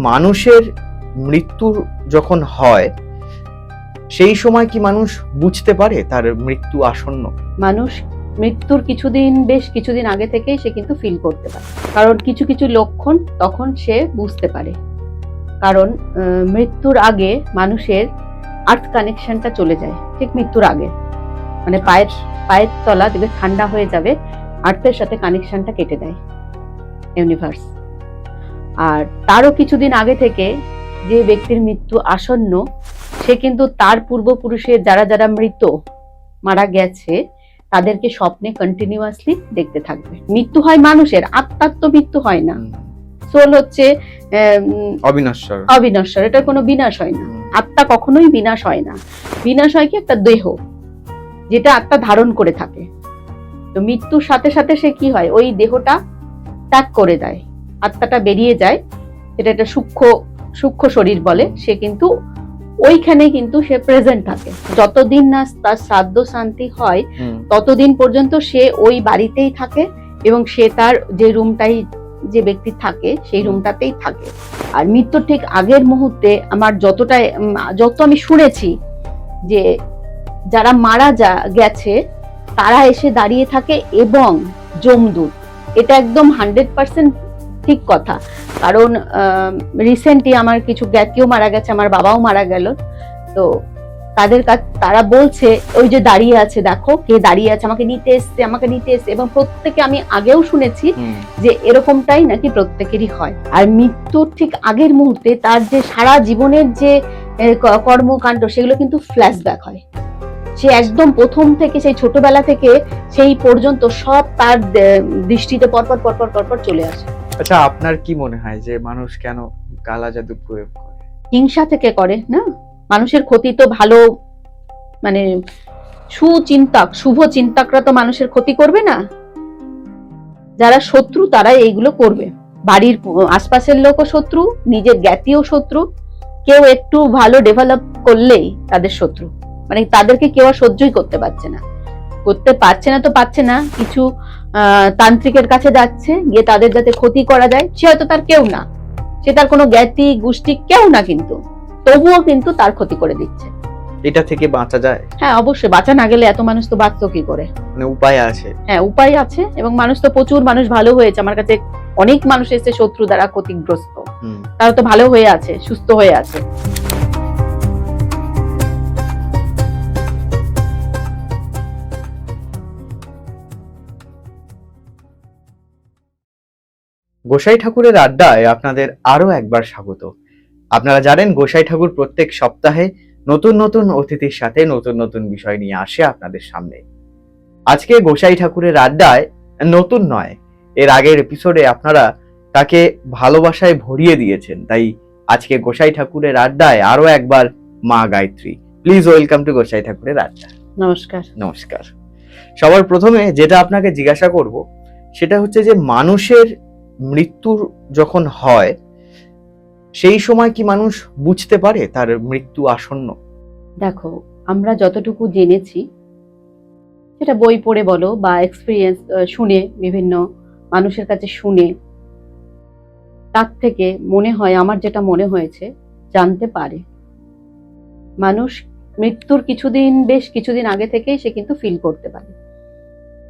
মানুষের মৃত্যু যখন হয় সেই সময় কি মানুষ বুঝতে পারে তার মৃত্যু আসন্ন? মানুষ মৃত্যুর বেশ কিছুদিন আগে থেকেই সে কিন্তু ফিল করতে পারে, কারণ কিছু কিছু লক্ষণ তখন সে বুঝতে পারে। কারণ মৃত্যুর আগে মানুষের আর্থ কানেকশনটা চলে যায়, ঠিক মৃত্যুর আগে। মানে পায়ের তলা দেখবে ঠান্ডা হয়ে যাবে, আর্থের সাথে কানেকশনটা কেটে দেয় ইউনিভার্স। আর তারও কিছুদিন আগে থেকে যে ব্যক্তির মৃত্যু আসন্ন, সে কিন্তু তার পূর্বপুরুষের যারা যারা মৃত মারা গেছে তাদেরকে স্বপ্নে কন্টিনিউয়াসলি দেখতে থাকবে। মৃত্যু হয় মানুষের, আত্মার তো মৃত্যু হয় না। সোল হচ্ছে অবিনশ্বর, এটা কোনো বিনাশ হয় না। আত্মা কখনোই বিনাশ হয় না। বিনাশ হয় কি একটা দেহ, যেটা আত্মা ধারণ করে থাকে। তো মৃত্যুর সাথে সাথে সে কি হয়, ওই দেহটা ত্যাগ করে দেয়, আত্মাটা বেরিয়ে যায়। এটা একটা সূক্ষ্ম শরীর বলে। সে কিন্তু ওইখানে কিন্তু সে প্রেজেন্ট থাকে। যতদিন না তার শ্রাদ্ধ শান্তি হয় ততদিন পর্যন্ত সে ওই বাড়িতেই থাকে, এবং সে তার যে রুমটাই যে ব্যক্তি থাকে সেই রুমটাতেই থাকে। আর মৃত্যুর ঠিক আগের মুহূর্তে আমার যত আমি শুনেছি যে যারা মারা গেছে তারা এসে দাঁড়িয়ে থাকে এবং যমদূত, এটা একদম 100% ঠিক কথা। কারণ রিসেন্টলি আমার কিছু জ্ঞাতিও মারা গেছে, আমার বাবাও মারা গেল। তো তারা বলছে ওই যে দাঁড়িয়ে আছে, দেখো কে দাঁড়িয়ে আছে, আমাকে নিতে এসছে। এবং প্রত্যেকে, আমি আগেও শুনেছি যে এরকমটাই নাকি প্রত্যেকেরই হয়। আর মৃত্যুর ঠিক আগের মুহূর্তে তার যে সারা জীবনের যে কর্মকাণ্ড সেগুলো কিন্তু ফ্ল্যাশব্যাক হয়। সে একদম প্রথম থেকে, সেই ছোটবেলা থেকে সেই পর্যন্ত সব তার দৃষ্টিতে পরপর চলে আসে। আচ্ছা, আপনার কি মনে হয় যে মানুষ কেন কালা জাদু প্রয়োগ করে? হিংসা থেকে করে না। মানুষের ক্ষতি তো ভালো, মানে শুভ চিন্তকরা তো মানুষের ক্ষতি করবে না। যারা শত্রু তারা এইগুলো করবে। বাড়ির আশপাশের লোকও শত্রু, নিজের জ্ঞাতিও শত্রু। কেউ একটু ভালো ডেভেলপ করলেই তাদের শত্রু। মানে তাদেরকে কেউ আর সহ্যই করতে পারছে না। কিছু তান্ত্রিকের কাছে যাচ্ছে, গিয়ে তাদের যাতে ক্ষতি করা যায়। সে হয়তো তার কেউ না, সে তার কোনো জ্ঞাতি গোষ্ঠী কেউ না, কিন্তু তবুও কিন্তু তার ক্ষতি করে দিচ্ছে। এটা থেকে বাঁচা যায়? হ্যাঁ, অবশ্যই। বাঁচা না গেলে এত মানুষ তো বাঁচতো কি করে? মানে উপায় আছে? হ্যাঁ, উপায় আছে। এবং প্রচুর মানুষ ভালো হয়েছে। আমার কাছে অনেক মানুষ এসেছে শত্রু দ্বারা ক্ষতিগ্রস্ত, তারা তো ভালো হয়ে আছে, সুস্থ হয়ে আছে। গোসাই ঠাকুরের আড্ডায় আপনাদের আরো একবার স্বাগত। আপনারা জানেন গোসাই ঠাকুর প্রত্যেক সপ্তাহে নতুন নতুন অতিথির সাথে নতুন নতুন বিষয় নিয়ে আসে আপনাদের সামনে। আজকে গোসাই ঠাকুরের আড্ডায় নতুন নয়, এর আগের এপিসোডে আপনারা তাকে ভালোবাসায় ভরিয়ে দিয়েছেন, তাই আজকে গোসাই ঠাকুরের আড্ডায় আরো একবার মা গায়ত্রী। প্লিজ ওয়েলকাম টু গোসাই ঠাকুরের আড্ডা। নমস্কার। সবার প্রথমে যেটা আপনাকে জিজ্ঞাসা করব সেটা হচ্ছে যে মানুষের মৃত্যু যখন হয় সেই সময় কি মানুষ বুঝতে পারে তার মৃত্যু আসন্ন? দেখো, আমরা যতটুকু জেনেছি, সেটা বই পড়ে বলো বা এক্সপিরিয়েন্স শুনে, বিভিন্ন মানুষের কাছে শুনে, তার থেকে মনে হয়, আমার যেটা মনে হয়েছে, জানতে পারে। মানুষ মৃত্যুর বেশ কিছুদিন আগে থেকেই সে কিন্তু ফিল করতে পারে।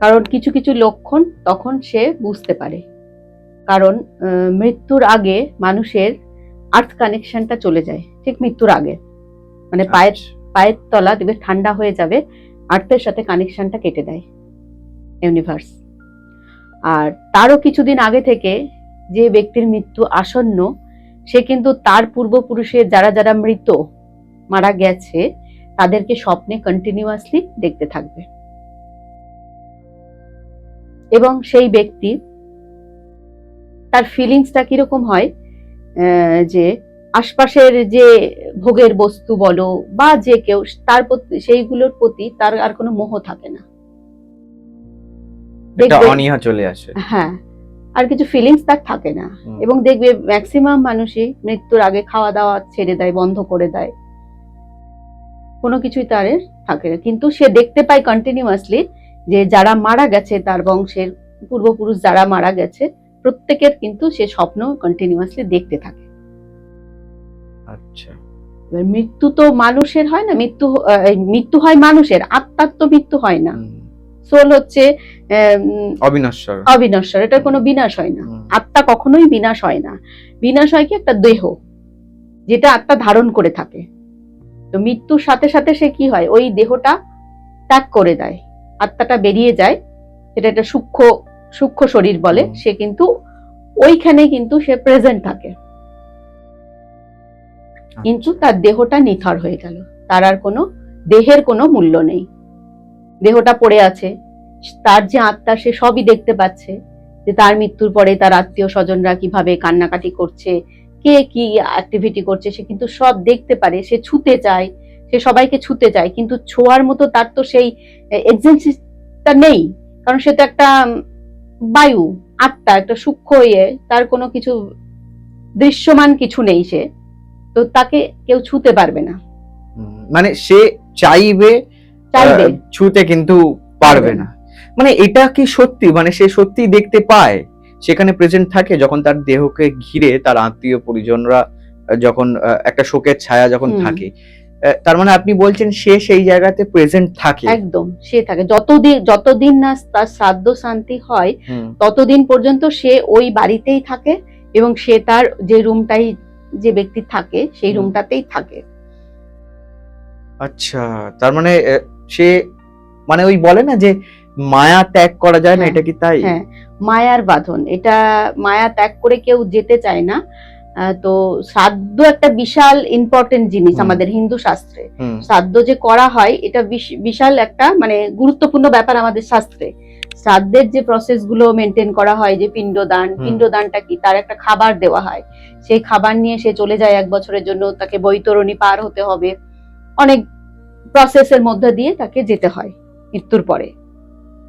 কারণ কিছু কিছু লক্ষণ তখন সে বুঝতে পারে। কারণ মৃত্যুর আগে মানুষের আর্থ কানেকশনটা চলে যায়, ঠিক মৃত্যুর আগে। মানে পায়ের তলা দেখবে ঠান্ডা হয়ে যাবে, আর্থের সাথে কানেকশনটা কেটে দেয় ইউনিভার্স। আর তারও কিছুদিন আগে থেকে যে ব্যক্তির মৃত্যু আসন্ন, সে কিন্তু তার পূর্বপুরুষের যারা যারা মৃত মারা গেছে তাদেরকে স্বপ্নে কন্টিনিউয়াসলি দেখতে থাকবে। এবং সেই ব্যক্তি, তার ফিলিংসটা কিরকম হয়, যে আশপাশের যে ভোগের বস্তু বলো বা যে কেউ, তার প্রতি, সেইগুলোর প্রতি তার আর কোনো মোহ থাকে না। অনীহা চলে আসে। হ্যাঁ, আর কিছু ফিলিংস তার থাকে না। এবং দেখবে ম্যাক্সিমাম মানুষই মৃত্যুর আগে খাওয়া দাওয়া ছেড়ে দেয়, বন্ধ করে দেয়, কোনো কিছুই তার থাকে না। কিন্তু সে দেখতে পায় কন্টিনিউয়াসলি যে যারা মারা গেছে, তার বংশের পূর্বপুরুষ যারা মারা গেছে, প্রত্যেকের কিন্তু সে স্বপ্ন কন্টিনিউয়াসলি দেখতে থাকে। আচ্ছা। এবার মৃত্যু তো মানুষের হয় না, মৃত্যু হয় মানুষের, আত্মার তো মৃত্যু হয় না। সোল হচ্ছে অবিনশ্বর। অবিনশ্বর, এটার কোনো বিনাশ হয় না। হুম। আত্মা কখনোই বিনাশ হয় না। বিনাশ হয় কি একটা দেহ, যেটা আত্মা ধারণ করে থাকে। তো মৃত্যুর সাথে সাথে সে কি হয়, ওই দেহটা ত্যাগ করে দেয়, আত্মাটা বেরিয়ে যায়। সেটা একটা সূক্ষ্ম শরীর বলে। সে কিন্তু ওইখানে কিন্তু সে প্রেজেন্ট থাকে, কিন্তু তার দেহটা নিথর হয়ে গেল, তার আর কোনো দেহের কোনো মূল্য নেই। দেহটা পড়ে আছে, তার যে আত্মা সে সবই দেখতে পাচ্ছে, যে তার মৃত্যুর পরে তার আত্মীয় স্বজনরা কিভাবে কান্নাকাটি করছে, কে কি অ্যাক্টিভিটি করছে, সে কিন্তু সব দেখতে পারে। সে ছুতে চায়, সে সবাইকে ছুতে চায়, কিন্তু ছোঁয়ার মতো তার তো সেই এক্সেন্সিটা নেই, কারণ সে তো একটা বায়ু, আত্মা, একটা সূক্ষ্ম ইয়ে, তার কোনো কিছু দৃশ্যমান কিছু নেই। সে তো তাকে কেউ ছুতে পারবে না। মানে সে চাইবে ছুতে, কিন্তু পারবে না। মানে এটা কি সত্যি? মানে সে সত্যি দেখতে পায়, সেখানে প্রেজেন্ট থাকে যখন তার দেহকে ঘিরে তার আত্মীয় পরিজনরা যখন একটা শোকের ছায়া যখন থাকে, তার মানে আপনি বলছেন সে সেই জায়গাতে প্রেজেন্ট থাকে? একদম, সে থাকে। যতদিন না তার শ্রাদ্ধ শান্তি হয়, ততদিন পর্যন্ত সে ওই বাড়িতেই থাকে, এবং সে তার যে রুমটাই যে ব্যক্তি থাকে সেই রুমটাতেই থাকে। আচ্ছা, তার মানে সে, মানে ওই বলে না যে মায়া ত্যাগ করা যায় না, এটা কি তাই? হ্যাঁ, মায়ার বাঁধন, এটা মায়া ত্যাগ করে কেউ যেতে চায় না। তো শ্রাদ্ধ একটা বিশাল ইম্পর্টেন্ট জিনিস আমাদের হিন্দু শাস্ত্রে। শ্রাদ্ধ যে করা হয়, এটা বিশাল একটা মানে গুরুত্বপূর্ণ ব্যাপার আমাদের শাস্ত্রে। শ্রাদ্ধের যে প্রসেস গুলো মেনটেন করা হয়, যে পিণ্ডদানটা কি, তার একটা খাবার দেওয়া হয়, সেই খাবার নিয়ে সে চলে যায় 1 বছরের জন্য, তাকে বৈতরণী পার হতে হবে, অনেক প্রসেসের মধ্যে দিয়ে তাকে যেতে হয় মৃত্যুর পরে।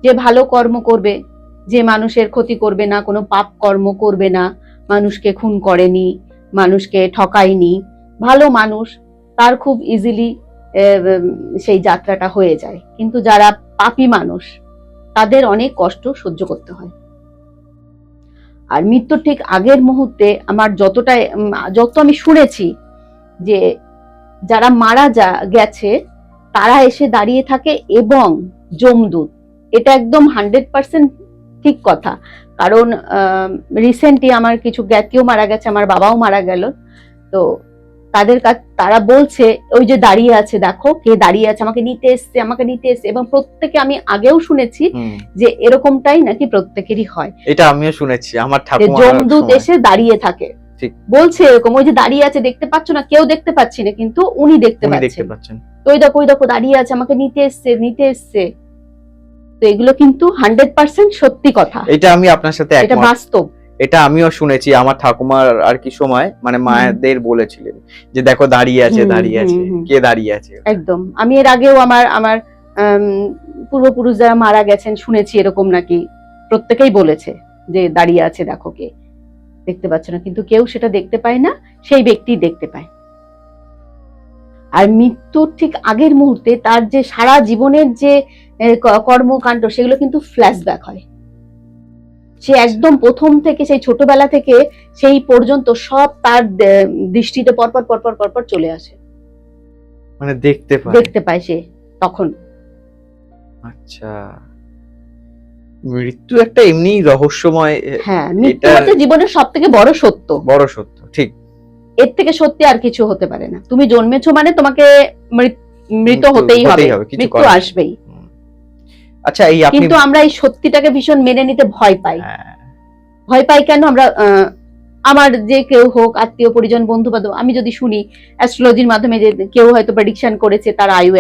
যে ভালো কর্ম করবে, যে মানুষের ক্ষতি করবে না, কোনো পাপ কর্ম করবে না, মানুষকে খুন করেনি, মানুষকে ঠকায়নি, ভালো মানুষ, তার খুব ইজিলি সেই যাত্রাটা হয়ে যায়। কিন্তু যারা পাপী মানুষ, তাদের অনেক কষ্ট সহ্য করতে হয়। আর মৃত্যুর ঠিক আগের মুহূর্তে আমার যত আমি শুনেছি, যে যারা মারা গেছে তারা এসে দাঁড়িয়ে থাকে, এবং যমদূত, এটা একদম 100% ঠিক কথা। কারণ রিসেন্টলি আমার কিছু জ্ঞাতীয় মারা গেছে, আমার বাবাও মারা গেল। তো তারা বলছে, ওই যে দাঁড়িয়ে আছে, দেখো কে দাঁড়িয়ে আছে, আমাকে নিতে এসছে। এবং প্রত্যেকে, আমি আগেও শুনেছি যে এরকমটাই নাকি প্রত্যেকেরই হয়। এটা আমিও শুনেছি, আমার ঠাকুমা যমদূত এসে দাঁড়িয়ে থাকে, বলছে এরকম, ওই যে দাঁড়িয়ে আছে, দেখতে পাচ্ছ না, কেউ দেখতে পাচ্ছি না, কিন্তু উনি দেখতে পাচ্ছেন। তো ওই দেখো দাঁড়িয়ে আছে, আমাকে নিতে এসছে। তো এগুলো কিন্তু 100% সত্যি কথা। এটা আমি আপনার সাথে একমত, এটা বাস্তব। এটা আমিও শুনেছি, আমার ঠাকুমার আর কি সময় মানে মায়েদের বলেছিলেন যে দেখো দাঁড়িয়ে আছে, কে দাঁড়িয়ে আছে। একদম, আমি এর আগেও আমার পূর্বপুরুষ যারা মারা গেছেন শুনেছি এরকম, নাকি প্রত্যেকেই বলেছে যে দাঁড়িয়ে আছে, দেখো কে, দেখতে পাচ্ছ না, কিন্তু কেউ সেটা দেখতে পায় না, সেই ব্যক্তি দেখতে পায়। আর মৃত্যুর ঠিক আগের মুহূর্তে তার যে সারা জীবনের যে কর্মকাণ্ড, সেগুলো কিন্তু ফ্ল্যাশব্যাক হয়। সে একদম প্রথম থেকে, সেই ছোটবেলা থেকে সেই পর্যন্ত সব তার দৃষ্টিতে পরপর চলে আসে, মানে দেখতে পায় সে তখন। আচ্ছা, মৃত্যু একটা এমনি রহস্যময়। হ্যাঁ, মৃত্যু হচ্ছে জীবনের সবথেকে বড় সত্য, ঠিক। এর থেকে সত্যি আর কিছু হতে পারে না। তুমি জন্মেছো মানে তোমাকে মৃত হতেই হবে, মৃত্যু আসবেই। আচ্ছা, কিন্তু আমরা এই সত্যিটাকে ভীষণ মেনে নিতে ভয় পাই। ভয় পাই কেন? আমরা আমার যে কেউ হোক, আত্মীয় পরিজন, বন্ধু বান্ধব, আমি যদি শুনি অ্যাস্ট্রোলজির মাধ্যমে যে কেউ হয়তো প্রেডিকশন করেছে তার আয়ু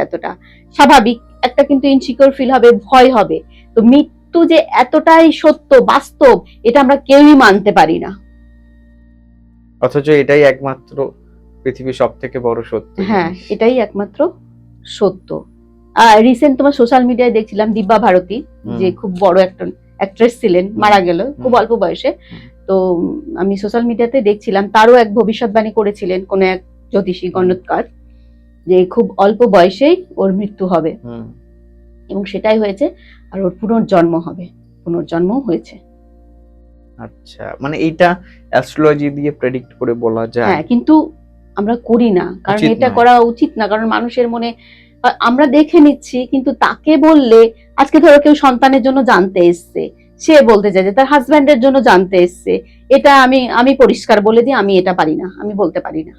এতটা, স্বাভাবিক একটা কিন্তু ইনসিকিউর ফিল হবে, ভয় হবে। তো মৃত্যু যে এতটাই সত্য, বাস্তব, এটা আমরা কেউই মানতে পারি না, অথচ এটাই একমাত্র পৃথিবীর সবথেকে বড় সত্য। হ্যাঁ, এটাই একমাত্র সত্য। রিসেন্ট তোমার সোশ্যাল মিডিয়ায় দেখছিলাম দিব্যা ভারতী, যে খুব বড় একটা অ্যাক্ট্রেস ছিলেন, মারা গেল খুব অল্প বয়সে। তো আমি সোশ্যাল মিডিয়াতে দেখছিলাম, তারও এক ভবিষ্যৎবাণী করেছিলেন কোন এক জ্যোতিষী গণৎকার, যে খুব অল্প বয়সেই ওর মৃত্যু হবে, এবং সেটাই হয়েছে। আর ওর পুনর্জন্ম হবে, পুনর্জন্ম হয়েছে। আচ্ছা, মানে এইটা অ্যাস্ট্রোলজি দিয়ে প্রেডিক্ট করে বলা যায়? হ্যাঁ, কিন্তু আমরা করি না, কারণ উচিত এটা নয়। করা উচিত না। কারণ মানুষের মনে আমরা দেখে নিচ্ছি, কিন্তু তাকে বললে, আজকে ধরো কেউ সন্তানের জন্য জানতে এসছে, সে বলতে চায় যে তার হাজবেন্ডের জন্য জানতে এসছে, এটা আমি আমি পরিষ্কার বলে দিই আমি এটা পারি না, আমি বলতে পারি না,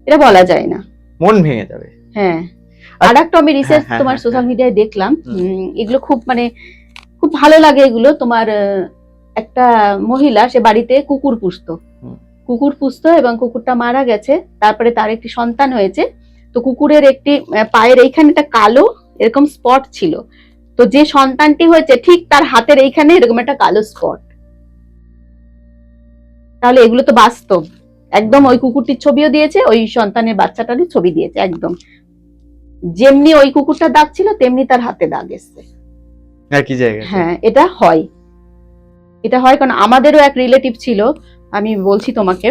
এটা বলা যায় না। মন ভেঙে যাবে। হ্যাঁ, আর- আর একটা আমি রিসার্চ হ্যাঁ, তোমার হ্যাঁ, সোশ্যাল হ্যাঁ। মিডিয়ায় দেখলাম, হুম। এগুলো খুব মানে খুব ভালো লাগে এগুলো। তোমার একটা মহিলা, সে বাড়িতে কুকুর পুষতো, হুম। কুকুর পুষতো এবং কুকুরটা মারা গেছে, তারপরে তার একটি সন্তান হয়েছে। তো কুকুরের একটি পায়ের এইখানে একটা কালো এরকম স্পট ছিল, তো যে সন্তানটি হয়েছে ঠিক তার হাতের এইখানে এরকম একটা কালো স্পট। তাহলে এগুলো তো বাস্তব, একদম ওই কুকুরটির ছবিও দিয়েছে, ওই সন্তানের বাচ্চাটারই ছবি দিয়েছে, একদম যেমনি ওই কুকুরটা দাগ ছিল তেমনি তার হাতে দাগ এসছে। একই জায়গায়। হ্যাঁ, এটা হয়, এটা হয়। কারণ আমাদেরও এক রিলেটিভ ছিল, আমি বলছি তোমাকে,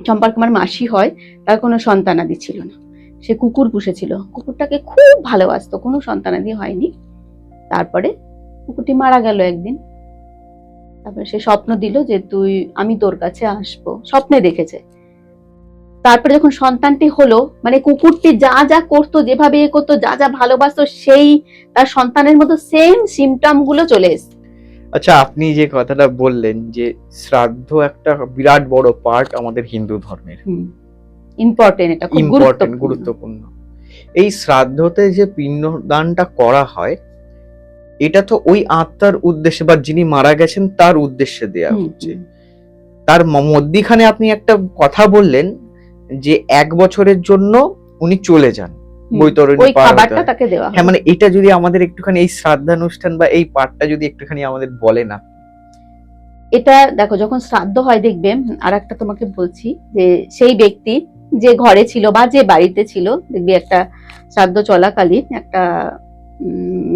সম্পর্কে আমার মাসি হয়, তার কোনো সন্তানাদি ছিল না, সে কুকুর পুষেছিল, কুকুরটাকে খুব ভালোবাসতো, কোনো সন্তানাদি হয়নি। তারপরে কুকুরটি মারা গেল একদিন, তারপরে সে স্বপ্ন দিল যে আমি তোর কাছে আসবো, স্বপ্নে দেখেছে। তারপরে যখন সন্তানটি হলো, মানে কুকুরটি যা যা করতো, যেভাবে এ করতো, যা যা ভালোবাসতো, সেই তার সন্তানের মতো সেম সিমটম গুলো চলে এসেছে। আচ্ছা, আপনি যে কথাটা বললেন যে শ্রাদ্ধ একটা বিরাট বড় পার্ট আমাদের হিন্দু ধর্মের, ইম্পর্টেন্ট, এটা খুব ইম্পর্টেন্ট, গুরুত্বপূর্ণ। গুরুত্বপূর্ণ। এই শ্রাদ্ধতে যে পিণ্ডদানটা করা হয়, এটা তো ওই আত্মার উদ্দেশ্যে বা যিনি মারা গেছেন তার উদ্দেশ্যে দেয়া হচ্ছে। তার মধ্যিখানে আপনি একটা কথা বললেন যে 1 বছরের জন্য উনি চলে যান, বৈতরণী ওই পার হতে খাবারটা হয়। তাকে দেওয়া হয়। হ্যাঁ, মানে এটা যদি আমাদের একটুখানি এই শ্রাদ্ধানুষ্ঠান বা এই পার্টটা যদি একটুখানি আমাদের বলেন না। এটা দেখো, যখন শ্রাদ্ধ হয় দেখবে, আর একটা তোমাকে বলছি, যে সেই ব্যক্তি যে ঘরে ছিল বা যে বাড়িতে ছিল, দেখবি একটা শ্রাদ্ধ চলাকালীন একটা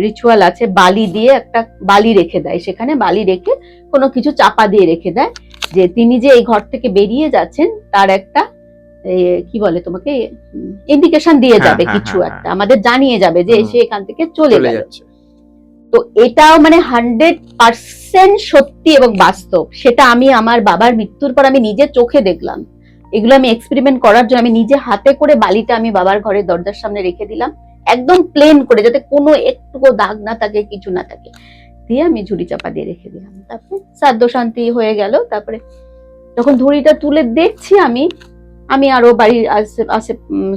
রিচুয়াল আছে, বালি দিয়ে একটা বালি রেখে দেয়, সেখানে বালি রেখে কোনো কিছু চাপা দিয়ে রেখে দেয়, যে তিনি যে এই ঘর থেকে বেরিয়ে যাচ্ছেন তার একটা কি বলে তোমাকে ইন্ডিকেশন দিয়ে যাবে, কিছু একটা আমাদের জানিয়ে যাবে যে সে এখান থেকে চলে গেল। তো এটাও মানে 100% সত্যি এবং বাস্তব। সেটা আমি আমার বাবার মৃত্যুর পর আমি নিজে চোখে দেখলাম। এগুলো আমি এক্সপেরিমেন্ট করার জন্য আমি নিজে হাতে করে বালিটা আমি বাবার ঘরের দরজার সামনে রেখে দিলাম, একদম প্লেন করে, যাতে কোনো একটুকু দাগ না থাকে, কিছু না থাকে, দিয়ে আমি ঝুড়ি চাপা দিয়ে রেখে দিলাম। তারপরে শ্রাদ্ধ শান্তি হয়ে গেল। তারপরে যখন ঝুড়িটা তুলে দেখছি আমি আরো বাড়ির আশে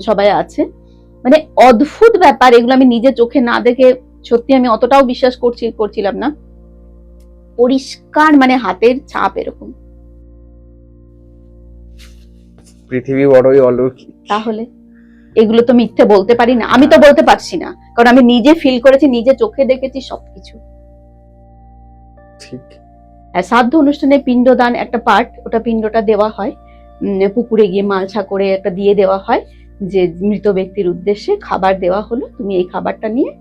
সবাই আছে, মানে অদ্ভুত ব্যাপার, এগুলো আমি নিজে চোখে না দেখে সত্যি আমি অতটাও বিশ্বাস করছিলাম না। পরিষ্কার, মানে হাতের ছাপ এরকম। পৃথিবী বড়ই অলৌকিক। তাহলে এগুলো তো মিথ্যে বলতে পারি না, আমি তো বলতে পারছি না, কারণ আমি নিজে ফিল করেছি, নিজে চোখে দেখেছি সবকিছু। ঠিক। শ্রাদ্ধ অনুষ্ঠানে পিণ্ডদান একটা পার্ট, ওটা পিণ্ডটা দেওয়া হয় পুকুরে গিয়ে মালসা করে একটা দিয়ে দেওয়া হয়, যে মৃত ব্যক্তির উদ্দেশ্যে খাবার দেওয়া হলো, তুমি এই খাবারটা নিয়ে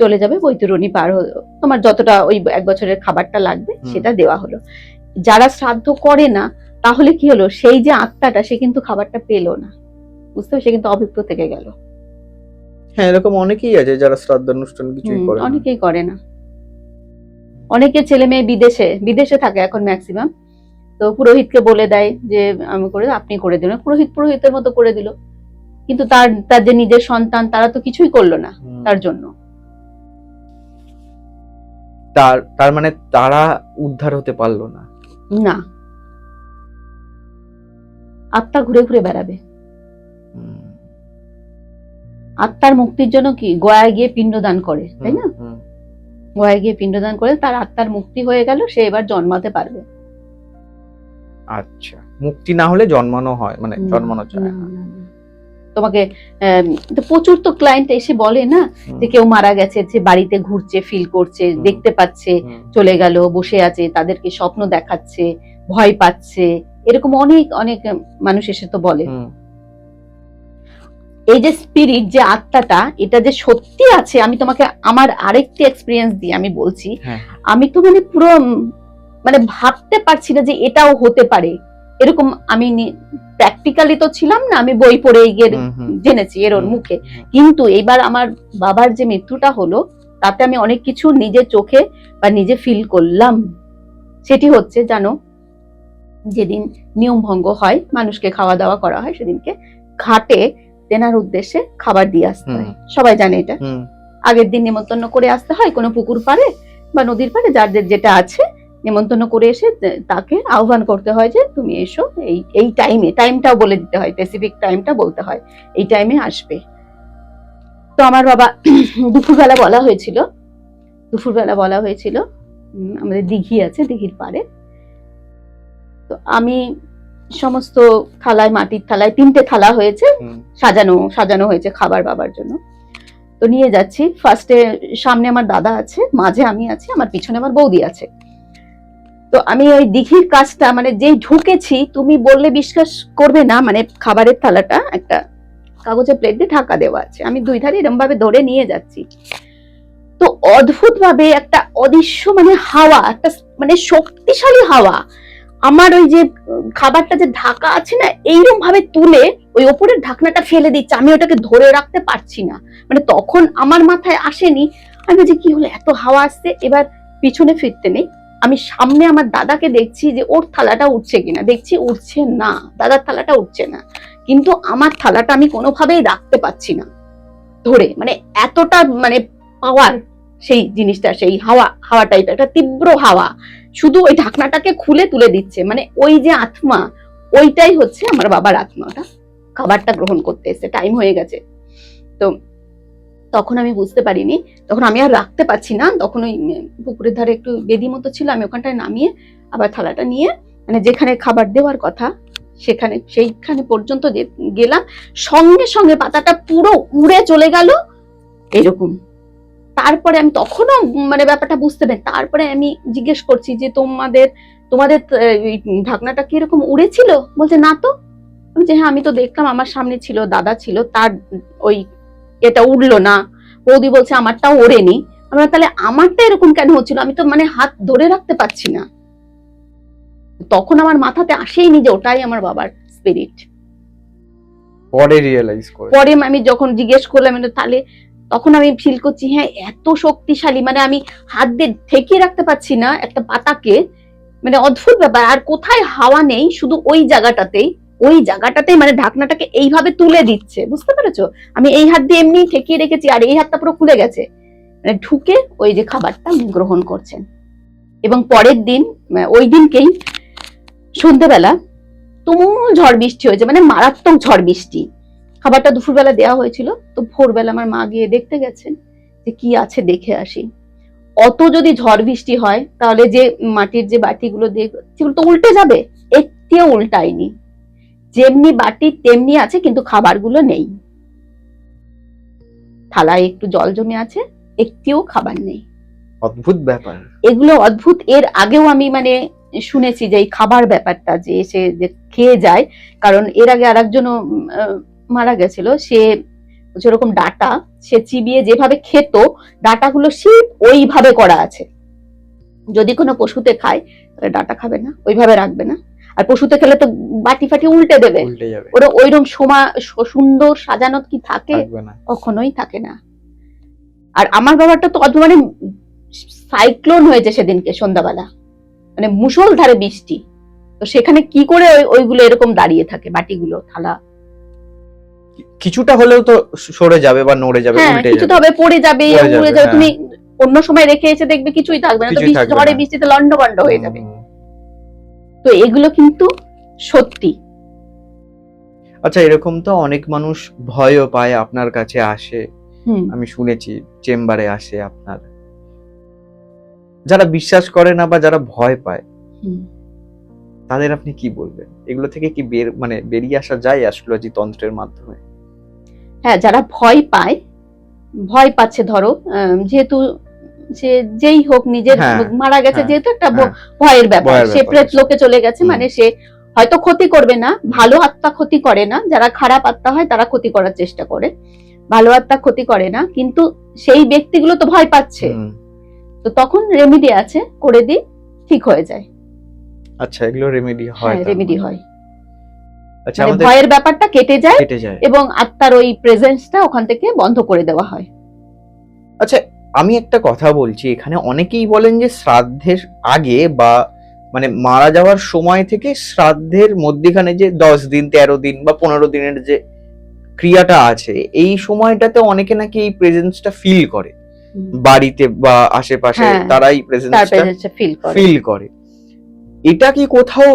চলে যাবে, বৈতরণী পার হলো, তোমার যতটা ওই 1 বছরের খাবারটা লাগবে সেটা দেওয়া হলো। যারা শ্রাদ্ধ করে না, তাহলে কি হলো, সেই যে আত্মাটা সে কিন্তু খাবারটা পেলো না, বুঝতে পারছো, সে কিন্তু অভুক্ত থেকে গেল। হ্যাঁ, এরকম অনেকেই আছে যারা শ্রাদ্ধানুষ্ঠান কিছুই করে না। অনেকেই করে না, অনেকে ছেলে মেয়ে বিদেশে থাকে এখন ম্যাক্সিমাম, তো পুরোহিতকে বলে দেয় যে আমি করে, আপনি করে দিন, পুরোহিতের মতো করে দিল, কিন্তু তার যে নিজের সন্তান, তারা তো কিছুই করলো না তার জন্য। তার মানে তারা উদ্ধার হতে পারলো না। না, আত্মা ঘুরে ঘুরে বেড়াবে। আত্মার মুক্তির জন্য কি গয়ায় গিয়ে পিণ্ডদান করে, তাই না? গয়ায় গিয়ে পিণ্ডদান করে তার আত্মার মুক্তি হয়ে গেল, সে এবার জন্মাতে পারবে। আচ্ছা, মুক্তি না হলে জন্মানো হয়, মানে জন্মানো চায় না। তোমাকে তো প্রচুর তো ক্লায়েন্ট এসে বলে না যে কেউ মারা গেছে, যে বাড়িতে ঘুরছে, ফিল করছে, দেখতে পাচ্ছে, চলে গেল, বসে আছে, তাদেরকে স্বপ্ন দেখাচ্ছে, ভয় পাচ্ছে, এরকম অনেক অনেক মানুষ এসে তো বলে। এই যে স্পিরিট, যে আত্মাটা, এটা যে সত্যি আছে, আমি তোমাকে আমার আরেকটি এক্সপিরিয়েন্স দিয়ে আমি বলছি, আমি তো মানে পুরো মানে ভাবতে পারছি না যে এটাও হতে পারে এরকম। আমি প্র্যাকটিক্যালি তো ছিলাম না, আমি বই পড়ে গিয়ে জেনেছি এর ওর মুখে, কিন্তু এইবার আমার বাবার যে মৃত্যুটা হলো, তাতে আমি অনেক কিছু নিজের চোখে বা নিজে ফিল করলাম। সেটি হচ্ছে জানো, যেদিন নিয়ম ভঙ্গ হয়, মানুষকে খাওয়া দাওয়া করা হয়, সেদিনকে ঘাটে তেনার উদ্দেশ্যে খাবার দিয়ে আসতে হয়। সবাই জানে এটা। আগের দিন নেমন্তন্ন করে আসতে হয়, কোনো পুকুর পাড়ে বা নদীর পাড়ে, যার যেটা আছে, নেমন্তন্ন করে এসে তাকে আহ্বান করতে হয় যে তুমি এসো, এই টাইমটাও বলে দিতে হয়, স্পেসিফিক টাইমটা বলতে হয়, এই টাইমে আসবে। তো আমার বাবা দুপুরবেলা বলা হয়েছিল, আমাদের দিঘি আছে, দিঘির পাড়ে। তো আমি সমস্ত থালায়, মাটির থালায় 3টে থালা হয়েছে, সাজানো হয়েছে খাবার বাবার জন্য। তো নিয়ে যাচ্ছি। ফার্স্টে সামনে আমার দাদা আছে, মাঝে আমি আছি, আমার পিছনে আমার বৌদি আছে। তো আমি ওই দিঘির কাজটা মানে যেই ঢুকেছি, তুমি বললে বিশ্বাস করবে না, মানে খাবারের থালাটা একটা কাগজের প্লেট দিয়ে ঢাকা দেওয়া আছে, আমি 2 ধারে এরকম ভাবে ধরে নিয়ে যাচ্ছি। তো অদ্ভুত ভাবে একটা অদৃশ্য মানে হাওয়া, একটা মানে শক্তিশালী হাওয়া আমার ওই যে খাবারটা যে ঢাকা আছে না, এইরকম ভাবে তুলে ওই ওপরের ঢাকনাটা ফেলে দিচ্ছে। আমি ওটাকে ধরে রাখতে পারছি না, মানে তখন আমার মাথায় আসেনি। আমি যে কি হলো, এত হাওয়া আসছে। এবার পিছনে ফিরতে নেই, আমি সামনে আমার দাদাকে দেখছি যে ওর থালাটা উঠছে কিনা, দেখছি উঠছে না, দাদার থালাটা উঠছে না, কিন্তু আমার থালাটা আমি কোনোভাবেই রাখতে পারছি না ধরে, মানে এতটা মানে পাওয়ার সেই জিনিসটা, সেই হাওয়া টাইপের একটা তীব্র হাওয়া, শুধু ওই ঢাকনাটাকে খুলে তুলে দিচ্ছে। মানে ওই যে আত্মা, ওইটাই হচ্ছে আমার বাবার আত্মাটা খাবারটা গ্রহণ করতে এসেছে, টাইম হয়ে গেছে। তো তখন আমি বুঝতে পারিনি, তখন আমি আর রাখতে পারছি না। তখন ওই পুকুরের ধারে একটু বেদি মতো ছিল, আমি ওখানটায় নামিয়ে আবার থালাটা নিয়ে মানে যেখানে খাবার দেওয়ার কথা সেইখানে পর্যন্ত গেলাম, সঙ্গে সঙ্গে পাতাটা পুরো উড়ে চলে গেল এরকম। তারপরে আমি তখনও মানে ব্যাপারটা বুঝতে পারি। তারপরে আমি জিজ্ঞেস করছি যে তোমাদের ঢাকনাটা কি এরকম উড়েছিল? বলছে না তো। আমি যে হ্যাঁ, আমি তো দেখলাম, আমার সামনে ছিল, দাদা ছিল, তার ওই এটা উড়লো না। বৌদি বলছে আমারটাও ওড়েনি। আমরা তাহলে আমারটা এরকম কেন হচ্ছিল? আমি তো মানে হাত ধরে রাখতে পারছি না। তখন আমার মাথাতে আসেইনি যে ওটাই আমার বাবার স্পিরিট। পরে আমি যখন জিজ্ঞেস করলাম, তাহলে তখন আমি ফিল করছি হ্যাঁ, এত শক্তিশালী, মানে আমি হাত দিয়ে ঠেকিয়ে রাখতে পারছি না একটা পাতাকে, মানে অদ্ভুত ব্যাপার। আর কোথায় হাওয়া নেই, শুধু ওই জায়গাটাতেই মানে ঢাকনাটাকে এইভাবে তুলে দিচ্ছে, বুঝতে পেরেছো? আমি এই হাত দিয়ে এমনি ঠেকিয়ে রেখেছি, আর এই হাতটা পুরো খুলে গেছে, মানে ঢুকে ওই যে খাবারটা গ্রহণ করছেন। এবং পরের দিন, ওই দিনকেই সন্ধ্যেবেলা তুমুল ঝড় বৃষ্টি হয়েছে, মানে মারাত্মক ঝড় বৃষ্টি। খাবারটা দুপুরবেলা দেওয়া হয়েছিল, তো ভোরবেলা আমার মা গিয়ে দেখতে গেছেন যে কি আছে, দেখে আসি। অত যদি ঝড় বৃষ্টি হয়, তাহলে যে মাটির যে বাটিগুলো দিয়ে সেগুলো তো উল্টে যাবে। একটিও উল্টায়নি, যেমনি বাটি তেমনি আছে, কিন্তু খাবারগুলো নেই। থালায় একটু জল জমে আছে, একটিও খাবার নেই। অদ্ভুত ব্যাপার এগুলো, অদ্ভুত। এর আগেও আমি মানে শুনেছি যে এই খাবার ব্যাপারটা, যে এসে যে খেয়ে যায়। কারণ এর আগে আরেকজনও মারা গেছিল, সে যেরকম ডাটা সে চিবিয়ে যেভাবে খেত, ডাটাগুলো ঠিক ওইভাবে করা আছে। যদি কোনো পশুতে খায় তাহলে ডাটা খাবে না, ওইভাবে রাখবে না। আর পশুতে খেলে তো বাটি ফাটি উল্টে দেবে, ওরা ওইরকম সুন্দর সাজানো কি থাকে? কখনোই থাকে না। আর আমার বাবারটা তো মানে সাইক্লোন হয়েছে সেদিনকে সন্ধ্যাবেলা, মানে মুষলধারে বৃষ্টি। তো সেখানে কি করে ওইগুলো এরকম দাঁড়িয়ে থাকে, বাটিগুলো, থালা? কিছুটা হলেও তো সরে যাবে বা নড়ে যাবে, উল্টে যাবে, তবে পড়ে যাবে, উড়ে যাবে। তুমি অন্য সময় রেখে এসে দেখবে কিছুই থাকবে না, তো ঝড়ে বৃষ্টিতে লন্ডভন্ড হয়ে যাবে। তো এগুলো কিন্তু সত্যি। আচ্ছা, এরকম তো অনেক মানুষ ভয়ও পায়, আপনার কাছে আসে, আমি শুনেছি চেম্বারে আসে আপনার, যারা বিশ্বাস করে না বা যারা ভয় পায়, তাদের আপনি কি বলবেন? এগুলো থেকে কি বেরিয়ে আসা যায় অ্যাস্ট্রোলজি তন্ত্রের মাধ্যমে? হ্যাঁ, যারা ভয় পাচ্ছে, ধরো যেহেতু সে যেই হোক, নিজের মারা গেছে, যেহেতু একটা ভয়ের ব্যাপার, সে প্রেত লোকে চলে গেছে, মানে সে হয়তো ক্ষতি করবে না। ভালো আত্মা ক্ষতি করে না, যারা খারাপ আত্মা হয় তারা ক্ষতি করার চেষ্টা করে, ভালো আত্মা ক্ষতি করে না। কিন্তু সেই ব্যক্তিগুলো তো ভয় পাচ্ছে, তো তখন রেমেডি আছে, করে দিই, ঠিক হয়ে যায়। আচ্ছা, এগুলো রেমেডি হয়? রেমেডি হয়। আচ্ছা, আমাদের ভয়ের ব্যাপারটা কেটে যায় এবং আত্মার ওই প্রেজেন্সটা ওখান থেকে বন্ধ করে দেওয়া হয়। আচ্ছা, আমি একটা কথা বলছি, এখানে অনেকেই বলেন যে শ্রাদ্ধের আগে বা মানে মারা যাওয়ার সময় থেকে শ্রাদ্ধের মধ্যখানে যে 10 দিন 13 দিন বা 15 দিনের যে ক্রিয়াটা আছে, এই সময়টাতে অনেকে নাকি এই প্রেজেন্সটা ফিল করে, বাড়িতে বা আশেপাশে হ্যাঁ, তারাই তার প্রেজেন্সটা প্রেজেন্সটা ফিল করে। ফিল করে। এটা কি কোথাও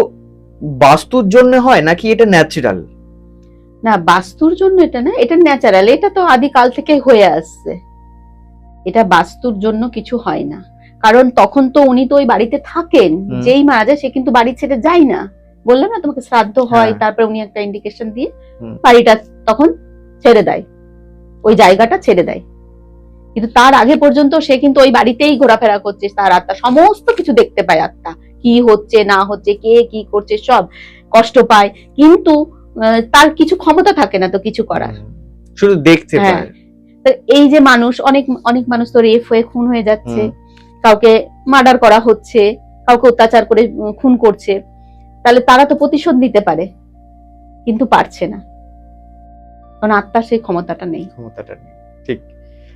বাস্তুর জন্য হয় নাকি এটা ন্যাচারাল? না, বাস্তুর জন্য এটা না, এটা ন্যাচারাল, এটা তো আদিকাল থেকে হয়ে আসছে। এটা বাস্তুর জন্য কিছু হয় না, কারণ তখন তো উনি তো ওই বাড়িতে থাকেন, যেই মারা যায় সে কিন্তু বাড়ি ছেড়ে যায় না। বললাম না তোমাকে, শ্রাদ্ধ হয়, হ্যাঁ। তারপরে উনি একটা ইন্ডিকেশন দিয়ে হুম। বাড়িটা তখন ছেড়ে দেয়, ওই জায়গাটা ছেড়ে দেয়। কিন্তু তার আগে পর্যন্ত সে কিন্তু ওই বাড়িতেই ঘোরাফেরা করছে, তার আত্মা সমস্ত কিছু দেখতে পায়, আত্মা কি হচ্ছে না হচ্ছে, কে কি করছে সব কষ্ট পায়, কিন্তু তার কিছু ক্ষমতা থাকে না তো কিছু করার, শুধু দেখতে হ্যাঁ। পায়। তো এই যে মানুষ, অনেক অনেক মানুষ তো রেপ হয়ে খুন হয়ে যাচ্ছে, কাউকে মার্ডার করা হচ্ছে, কাউকে অত্যাচার করে খুন করছে, তাহলে তারা তো প্রতিশোধ নিতে পারে, কিন্তু পারছে না, কারণ আত্মার সেই ক্ষমতাটা নেই। ঠিক।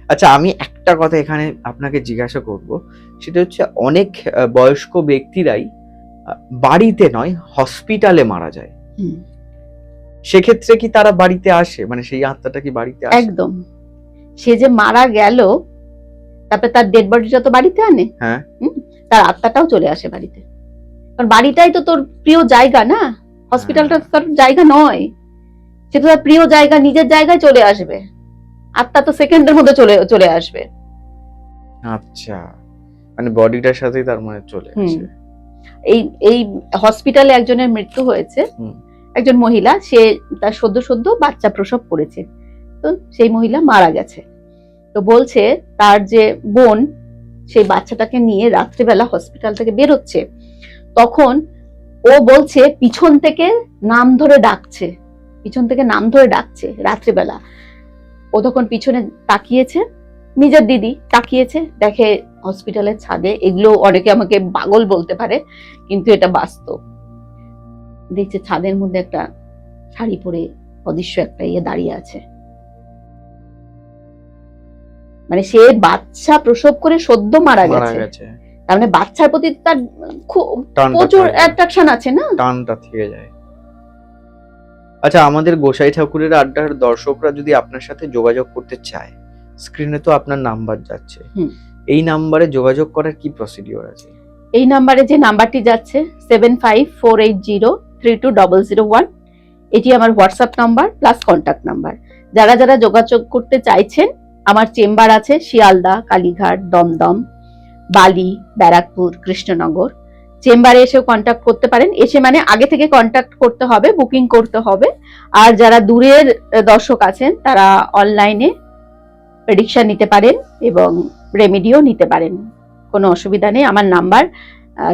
আচ্ছা, আমি একটা কথা এখানে আপনাকে জিজ্ঞাসা করব, সেটা হচ্ছে অনেক বয়স্ক ব্যক্তিরাই বাড়িতে নয় হসপিটালে মারা যায়, সেক্ষেত্রে কি তারা বাড়িতে আসে, মানে সেই আত্মাটা কি বাড়িতে আসে? একদম, সে যে মারা গেল তারপরে তার ডেড বডিটা তো বাড়িতে আনে, হ্যাঁ, তার আত্মাটাও চলে আসে বাড়িতে, কারণ বাড়িটাই তো তোর প্রিয় জায়গা না, হসপিটালটা তো তোর জায়গা নয়, সে তো তার প্রিয় জায়গা, নিজের জায়গায় চলে আসবে, আত্মা তো সেকেন্ডের মধ্যে চলে আসবে। আচ্ছা, মানে বডিটার সাথেই তার মানে চলে আসে। এই এই হসপিটালে একজনের মৃত্যু হয়েছে, একজন মহিলা, সে তার সদ্য বাচ্চা প্রসব করেছে, তো সেই মহিলা মারা গেছে। তো বলছে তার যে বোন সেই বাচ্চাটাকে নিয়ে রাত্রিবেলা হসপিটাল থেকে বেরোচ্ছে, তখন ও বলছে পিছন থেকে নাম ধরে ডাকছে, রাত্রিবেলা। ও তখন পিছনে তাকিয়েছে, নিজের দিদি তাকিয়েছে, দেখে হসপিটালের ছাদে, এগুলো অনেকে আমাকে পাগল বলতে পারে কিন্তু এটা বাস্তব, দেখছে ছাদের মধ্যে একটা শাড়ি পরে অদৃশ্য একটা দাঁড়িয়ে আছে, মানে সে বাচ্চা প্রসব করে সদ্য মারা গেছে, তার মানে বাচ্চার প্রতি তার খুব প্রচুর অ্যাট্রাকশন আছে না, টানটা থেকে যায়। আচ্ছা, আমাদের গোসাই ঠাকুরের আড্ডার দর্শকরা যদি আপনার সাথে যোগাযোগ করতে চায়, স্ক্রিনে তো আপনার নাম্বার যাচ্ছে, এই নাম্বারে যোগাযোগ করার কি প্রসিডিওর আছে? এই নাম্বারে যে নাম্বারটি যাচ্ছে 7548032001, এটি আমার WhatsApp number plus contact number. যারা যারা যোগাযোগ করতে চাইছেন, আমার চেম্বার আছে শিয়ালদা, কালীঘাট, দমদম, বালি, ব্যারাকপুর, কৃষ্ণনগর, চেম্বারে এসেও কন্ট্যাক্ট করতে পারেন। এসে মানে আগে থেকে কন্ট্যাক্ট করতে হবে, বুকিং করতে হবে। আর যারা দূরের দর্শক আছেন তারা অনলাইনে প্রেডিকশন নিতে পারেন এবং রেমেডিও নিতে পারেন, কোনো অসুবিধা নেই। আমার নাম্বার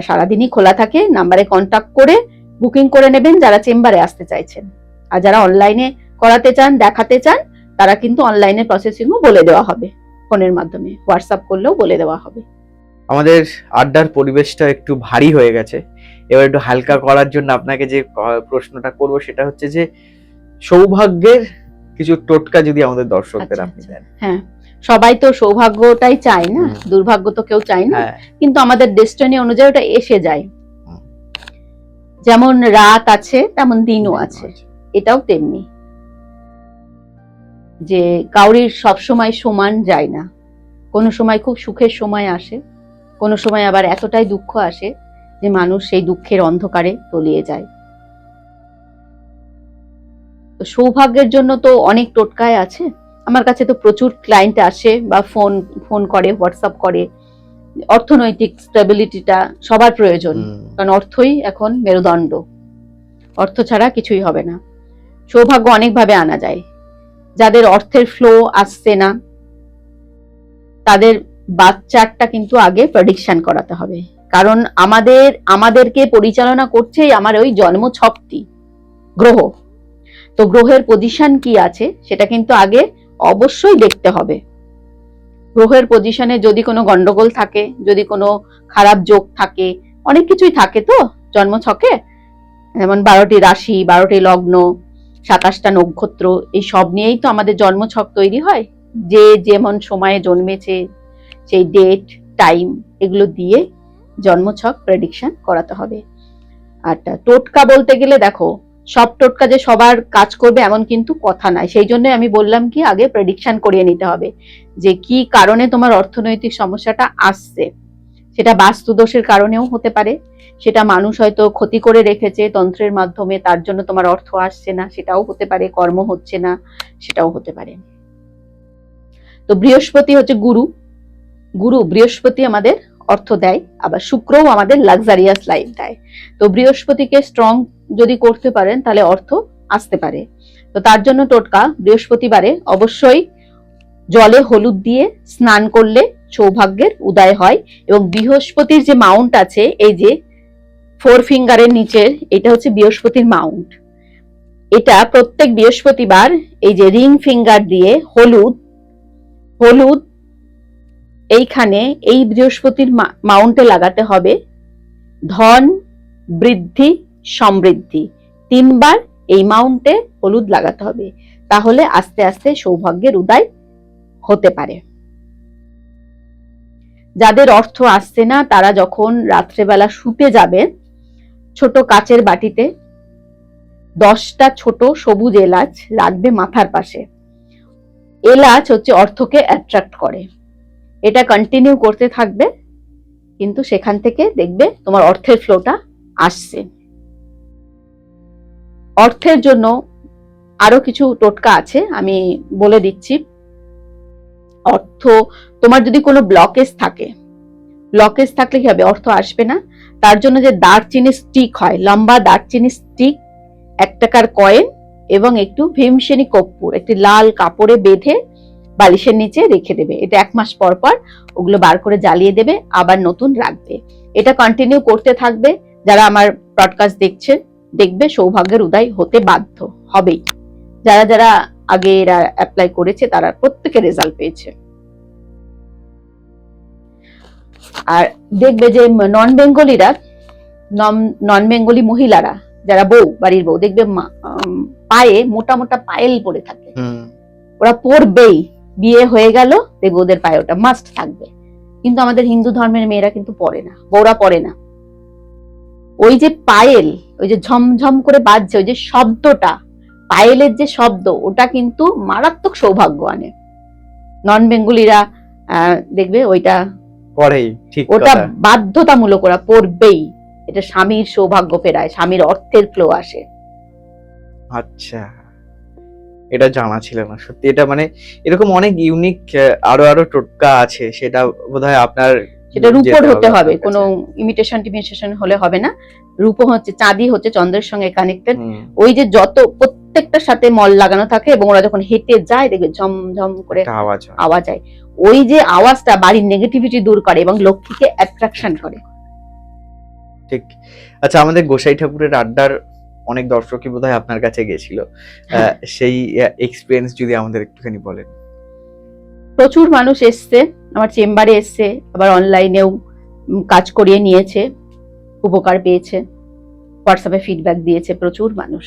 সারাদিনই খোলা থাকে, নাম্বারে কন্ট্যাক্ট করে বুকিং করে নেবেন যারা চেম্বারে আসতে চাইছেন। আর যারা অনলাইনে করাতে চান, দেখাতে চান, তারা কিন্তু অনলাইনে প্রসেসিংও বলে দেওয়া হবে, ফোনের মাধ্যমে, হোয়াটসঅ্যাপ করলেও বলে দেওয়া হবে। আমাদের আড্ডার পরিবেশটা একটু ভারী হয়ে গেছে, এবার একটু হালকা করার জন্য আপনাকে যে প্রশ্নটা করব সেটা হচ্ছে যে সৌভাগ্যের কিছু টোটকা যদি আমাদের দর্শকদের আপনি দেন। হ্যাঁ, সবাই তো সৌভাগ্যটাই চায় না, দুর্ভাগ্য তো কেউ চায় না, কিন্তু আমাদের ডেস্টিনি অনুযায়ী ওটা এসে যায়। যেমন রাত আছে তেমন দিনও আছে, এটাও তেমনি, যে কাউরির সব সময় সমান যায় না, কোনো সময় খুব সুখের সময় আসে, কোনো সময় আবার এতটাই দুঃখ আসে যে মানুষ সেই দুঃখের অন্ধকারে তলিয়ে যায়। তো সৌভাগ্যের জন্য তো অনেক টোটকায় আছে, আমার কাছে তো প্রচুর ক্লায়েন্ট আসে বা ফোন করে, হোয়াটসঅ্যাপ করে। অর্থনৈতিক স্টেবিলিটিটা সবার প্রয়োজন, কারণ অর্থই এখন মেরুদণ্ড, অর্থ ছাড়া কিছুই হবে না। সৌভাগ্য অনেকভাবে আনা যায়। যাদের অর্থের ফ্লো আসছে না তাদের বাচ্চাটা কিন্তু আগে প্রেডিকশন করাতে হবে, কারণ আমাদেরকে পরিচালনা করছে আমার ওই জন্ম ছকটি, গ্রহ। তো গ্রহের পজিশন কি আছে সেটা কিন্তু আগে অবশ্যই দেখতে হবে। গ্রহের পজিশনে যদি কোনো গন্ডগোল থাকে, যদি কোনো খারাপ যোগ থাকে, অনেক কিছুই থাকে তো জন্ম ছকে, যেমন 12টি রাশি, 12টি লগ্ন, 27টা নক্ষত্র, এই সব নিয়েই তো আমাদের জন্ম ছক তৈরি হয়। যে যেমন সময়ে জন্মেছে সেই ডেট টাইম এগুলো দিয়ে জন্মছক প্রেডিকশন করাতে হবে। আর টোটকা বলতে গেলে দেখো, সব টোটকা যে সবার কাজ করবে এমন কিন্তু কথা নাই। সেই জন্য আমি বললাম কি আগে প্রেডিকশন করিয়ে নিতে হবে যে কি কারণে তোমার অর্থনৈতিক সমস্যাটা আসছে। সেটা বাস্তু দোষের কারণেও হতে পারে, সেটা মানুষ হয়তো ক্ষতি করে রেখেছে তন্ত্রের মাধ্যমে, তার জন্য তোমার অর্থ আসছে না, সেটাও হতে পারে, কর্ম হচ্ছে না, সেটাও হতে পারে। তো বৃহস্পতি হচ্ছে গুরু বৃহস্পতি আমাদের অর্থ দেয়, আবার শুক্রও আমাদের লাক্সারিয়াস লাইফ দেয়। তো বৃহস্পতিকে স্ট্রং যদি করতে পারেন তাহলে অর্থ আসতে পারে। তো তার জন্য টোটকা, বৃহস্পতিবারে অবশ্যই জলে হলুদ দিয়ে স্নান করলে সৌভাগ্যের উদয় হয়। এবং বৃহস্পতির যে মাউন্ট আছে, এই যে 4 ফিঙ্গারের নিচের, এটা হচ্ছে বৃহস্পতির মাউন্ট। এটা প্রত্যেক বৃহস্পতিবার এই যে রিং ফিঙ্গার দিয়ে হলুদ এইখানে এই বৃহস্পতির মাউন্টে লাগাতে হবে। ধন, বৃদ্ধি, সমৃদ্ধি 3 বার এই মাউন্টে হলুদ লাগাতে হবে, তাহলে আস্তে আস্তে সৌভাগ্যের উদয় হতে পারে। যাদের অর্থ আসছে না তারা যখন রাত্রেবেলা শুতে যাবেন, ছোট কাচের বাটিতে 10টা ছোট সবুজ এলাচ রাখবে মাথার পাশে। এলাচ হচ্ছে অর্থকে অ্যাট্রাক্ট করে, এটা কন্টিনিউ করতে থাকবে, কিন্তু সেখান থেকে দেখবে তোমার অর্থের ফ্লোটা আসছে। অর্থের জন্য আরো কিছু টোটকা আছে, আমি বলে দিচ্ছি। অর্থ, তোমার যদি কোনো ব্লকেজ থাকলে কি হবে, অর্থ আসবে না। তার জন্য যে দারচিনি স্টিক হয়, লম্বা দারচিনি স্টিক, 1 টাকার কয়েন এবং একটু ভীমসেনী কর্পূর একটি লাল কাপড়ে বেঁধে বালিশের নিচে রেখে দেবে। এটা 1 মাস পর পর ওগুলো বার করে জ্বালিয়ে দেবে, আবার নতুন রাখবে। এটা কন্টিনিউ করতে থাকবে। যারা আমার ব্রডকাস্ট দেখছেন, দেখবে সৌভাগ্যের উদয় হতে বাধ্য হবেই। যারা যারা আগে এরা অ্যাপ্লাই করেছে তারা প্রত্যেকে রেজাল্ট পেয়েছে। আর দেখবে যে নন বেঙ্গলি মহিলারা, যারা বাড়ির বউ, দেখবে পায়ে মোটা মোটা পায়েল পরে থাকে, ওরা পরবেই। বিয়ে হয়ে গেল দেখবে ওদের পায়ে ওটা মাস্ট থাকবে। কিন্তু আমাদের হিন্দু ধর্মের মেয়েরা কিন্তু পরে না, বউরা পরে না। ওই যে পায়েল, ওই যে ঝমঝম করে বাজছে, ওই যে শব্দটা, পায়েলের যে শব্দ, ওটা কিন্তু মারাত্মক সৌভাগ্য আনে। নন বেঙ্গলিরা দেখবে ওইটা পরেই, ঠিক ওটা বাধ্যতামূলক ওরা পরবেই। এটা স্বামীর সৌভাগ্য ফেরায়, স্বামীর অর্থের ফ্লো আসে। আচ্ছা, এটা জানা ছিল না সত্যি। এটা মানে এরকম অনেক ইউনিক আরো টোটকা আছে, সেটা বোধহয় আপনার, সেটা রূপোর হতে হবে, কোনো ইমিটেশন হলে হবে না। রূপ হচ্ছে, চাঁদি হচ্ছে চন্দ্রের সঙ্গে কানেক্টেড। ওই যে যত প্রত্যেকটার সাথে মল লাগানো থাকে, এবং ওরা যখন হেঁটে যায় দেখবে ঝমঝম করে আওয়াজ হয়। ওই যে আওয়াজটা বাড়ির নেগেটিভিটি দূর করে এবং লক্ষ্মীকে অ্যাট্রাকশন করে। ঠিক। আচ্ছা, আমাদের গোসাই ঠাকুরের আড্ডার অনেক দর্শকই বোধহয় আপনার কাছে গেছিল, সেই এক্সপেরিয়েন্স যদি আমাদের একটুখানি বলেন। প্রচুর মানুষ এসছে, আমার চেম্বারে এসছে, আবার অনলাইনেও কাজ করিয়ে নিয়েছে, উপকার পেয়েছে, হোয়াটসঅ্যাপে ফিডব্যাক দিয়েছে প্রচুর মানুষ।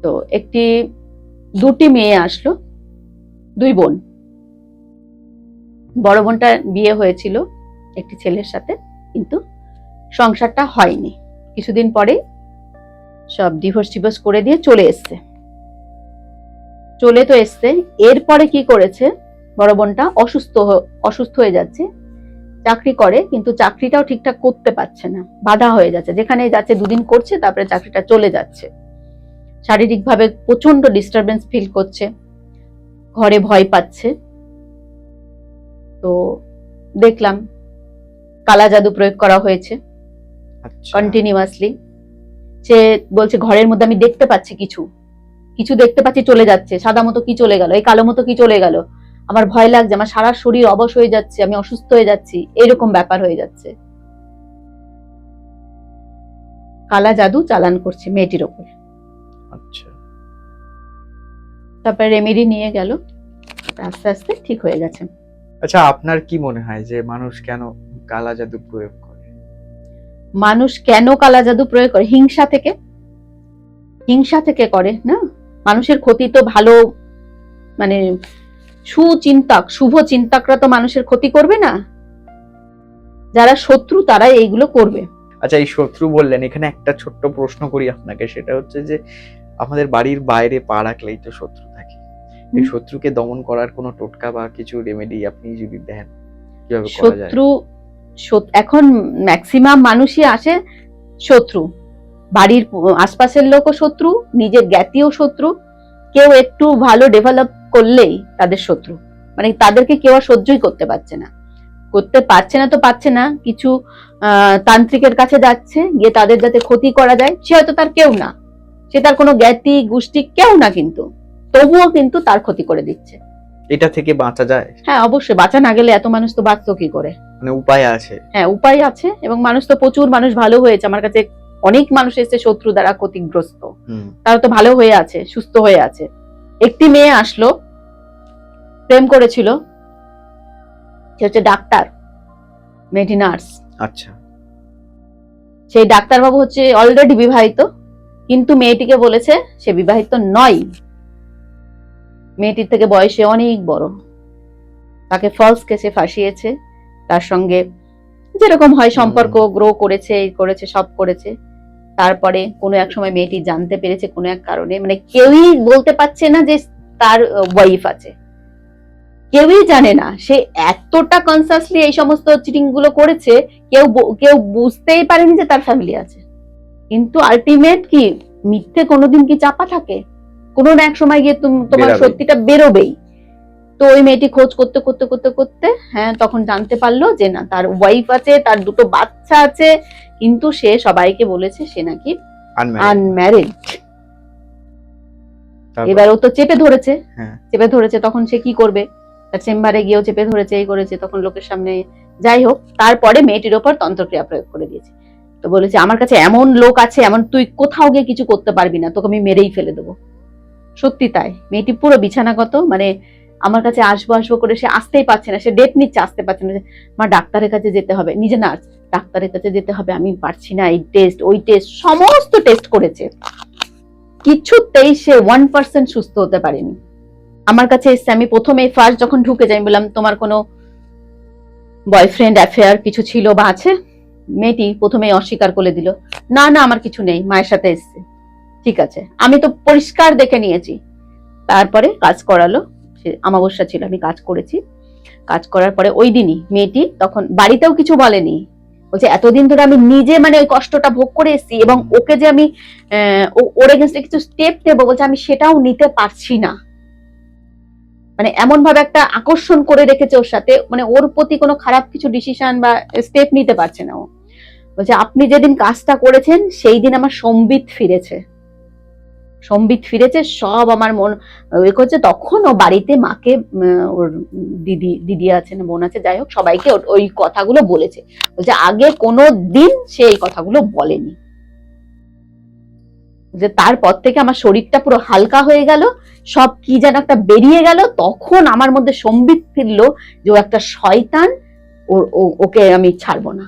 তো দুটি মেয়ে আসলো, 2 বোন। বড় বোনটা বিয়ে হয়েছিল একটি ছেলের সাথে, কিন্তু সংসারটা হয়নি। কিছুদিন পরে সব ডিভোর্স করে দিয়ে চলে এসছে। এরপরে কি করেছে, বড় বোনটা অসুস্থ হয়ে যাচ্ছে, চাকরি করে কিন্তু চাকরিটাও ঠিকঠাক করতে পারছে না, বাধা হয়ে যাচ্ছে। যেখানে যাচ্ছে 2 দিন করছে, তারপরে চাকরিটা চলে যাচ্ছে। শারীরিকভাবে প্রচন্ড ডিস্টারবেন্স ফিল করছে, ঘরে ভয় পাচ্ছে। তো দেখলাম কালা জাদু প্রয়োগ করা হয়েছে কন্টিনিউয়াসলি। সে বলছে ঘরের মধ্যে আমি দেখতে পাচ্ছি কিছু দেখতে পাচ্ছি, চলে যাচ্ছে, সাদা মতো কি চলে গেল, এই কালো মতো কি চলে গেল, আমার ভয় লাগছে, আমার সারা শরীর অবশ হয়ে যাচ্ছে, আমি অসুস্থ হয়ে যাচ্ছি, এরকম ব্যাপার হয়ে যাচ্ছে। কালা জাদু চালান করছে মেয়েটির ওপরে। আচ্ছা। তারপরে রেমেডি নিয়ে গেল, আস্তে আস্তে ঠিক হয়ে গেছে। আচ্ছা, আপনার কি মনে হয় যে মানুষ কেন কালা জাদু প্রয়োগ করে? মানুষ কেন কালা জাদু প্রয়োগ করে? হিংসা থেকে করে না। মানুষের ক্ষতি তো ভালো, মানে সুচিন্তক শুভ চিন্তকরা তো মানুষের ক্ষতি করবে না, যারা শত্রু তারা এইগুলো করবে। আচ্ছা, এই শত্রু বললেন, এখানে একটা ছোট্ট প্রশ্ন করি আপনাকে, সেটা হচ্ছে যে আমাদের বাড়ির বাইরে পা রাখলেই তো শত্রু থাকে। এই শত্রুকে দমন করার কোনো টোটকা বা কিছু রেমেডি আপনি যদি দেন, কিভাবে করা যায়? এখন ম্যাক্সিমাম মানুষই আসে শত্রু, বাড়ির আশপাশের লোকও শত্রু, নিজের জ্ঞাতিও শত্রু, কেউ একটু ভালো ডেভেলপ করলেই তাদের শত্রু, মানে তাদেরকে কেউ আর সহ্যই করতে পারছে না। তো পারছে না, কিছু তান্ত্রিকের কাছে যাচ্ছে, গিয়ে তাদের যাতে ক্ষতি করা যায়। সে হয়তো তার কেউ না, সে তার কোনো জ্ঞাতি গোষ্ঠী কেউ না, কিন্তু তবুও কিন্তু তার ক্ষতি করে দিচ্ছে। এটা থেকে বাঁচা যায়? হ্যাঁ, অবশ্যই। বাঁচা না গেলে এত মানুষ তো বাঁচতো কি করে? মানে উপায় আছে? হ্যাঁ, উপায় আছে, এবং মানুষ তো প্রচুর মানুষ ভালো হয়েছে। আমার কাছে অনেক মানুষ এসেছে শত্রু দ্বারা ক্ষতিগ্রস্ত, তারা তো ভালো হয়ে আছে, সুস্থ হয়ে আছে। একটি মেয়ে আসলো, প্রেম করেছিল, সে হচ্ছে ডাক্তার, মেয়েটি নার্স। আচ্ছা। সেই ডাক্তারবাবু হচ্ছে অলরেডি বিবাহিত, কিন্তু মেয়েটিকে বলেছে সে বিবাহিত নয়, মেয়েটির থেকে বয়সে অনেক বড়। তাকে ফলস কেসে ফাঁসিয়েছে, তার সঙ্গে যেরকম হয় সম্পর্ক গ্রো করেছে, এই করেছে, সব করেছে। তারপরে কোনো এক সময় মেয়েটি জানতে পেরেছে কোনো এক কারণে, মানে কেউই বলতে পারছে না যে তার ওয়াইফ আছে, কেউই জানে না। সে এতটা কনসাসলি এই সমস্ত চিটিং গুলো করেছে, কেউ বুঝতেই পারেনি যে তার ফ্যামিলি আছে। কিন্তু আলটিমেট কি, মিথ্যে কোনোদিন কি চাপা থাকে? কোনো না এক সময় গিয়ে তোমার সত্যিটা বেরোবেই। তো ওই মেয়েটি খোঁজ করতে করতে করতে করতে হ্যাঁ, তখন জানতে পারলো যে না, তার ওয়াইফ আছে, তার দুটো বাচ্চা আছে, কিন্তু সে সবাইকে বলেছে সে নাকি আনম্যারিড। এবার ও তো চেপে ধরেছে, তখন সে কি করবে? তার চেম্বারে গিয়েও চেপে ধরেছে, এই করেছে, তখন লোকের সামনে। যাই হোক, তারপরে মেয়েটির ওপর তন্ত্রক্রিয়া প্রয়োগ করে দিয়েছে। তো বলেছে আমার কাছে এমন লোক আছে, এমন তুই কোথাও গিয়ে কিছু করতে পারবি না, তোকে আমি মেরেই ফেলে দেবো। সত্যি তাই, মেয়েটি পুরো বিছানাগত, মানে আমার কাছে আসবো করে সে আসতেই পারছে না, সে ডেট নিচ্ছে, আসতে পারছে না। আমার ডাক্তারের কাছে যেতে হবে, নিজে নার্স, ডাক্তারের কাছে যেতে হবে, আমি পারছি না, এই টেস্ট ওই টেস্ট সমস্ত টেস্ট করেছে, কিছুতেই সে 1% সুস্থ হতে পারেনি। আমার কাছে এসে আমি প্রথমে ফার্স্ট যখন ঢুকে যাই, বললাম তোমার কোনো বয়ফ্রেন্ড অ্যাফেয়ার কিছু ছিল বা আছে? মেয়েটি প্রথমে অস্বীকার করে দিল, না না আমার কিছু নেই, মায়ের সাথে এসছে। ঠিক আছে, আমি তো পরিষ্কার দেখে নিয়েছি। তারপরে কাজ করালো, অমাবস্যা ছিল, আমি কাজ করেছি। কাজ করার পরে ওই দিনই মেয়েটি, তখন বাড়িতেও কিছু বলেনি, বলছে এতদিন ধরে আমি নিজে মানে ওই কষ্টটা ভোগ করে এসেছি, এবং ওকে যে আমি ওর এগেইনস্টে কিছু স্টেপ নেবো, বলছে আমি সেটাও নিতে পারছি না। মানে এমন ভাবে একটা আকর্ষণ করে রেখেছে ওর সাথে, মানে ওর প্রতি কোনো খারাপ কিছু ডিসিশন বা স্টেপ নিতে পারছে না ও। বলছে আপনি যেদিন কাজটা করেছেন সেই দিন আমার সম্বিত ফিরেছে, সব আমার মন ওই করছে। তখন ও বাড়িতে মাকে, ওর দিদি আছে না বোন আছে, যাই হোক সবাইকে ওই কথাগুলো বলেছে। বলছে আগে কোনো দিন সে এই কথাগুলো বলেনি। যে তারপর থেকে আমার শরীরটা পুরো হালকা হয়ে গেল, সব কি যেন একটা বেরিয়ে গেল। তখন আমার মধ্যে সম্বিত ফিরলো যে ও একটা শয়তান, ওকে আমি ছাড়বো না।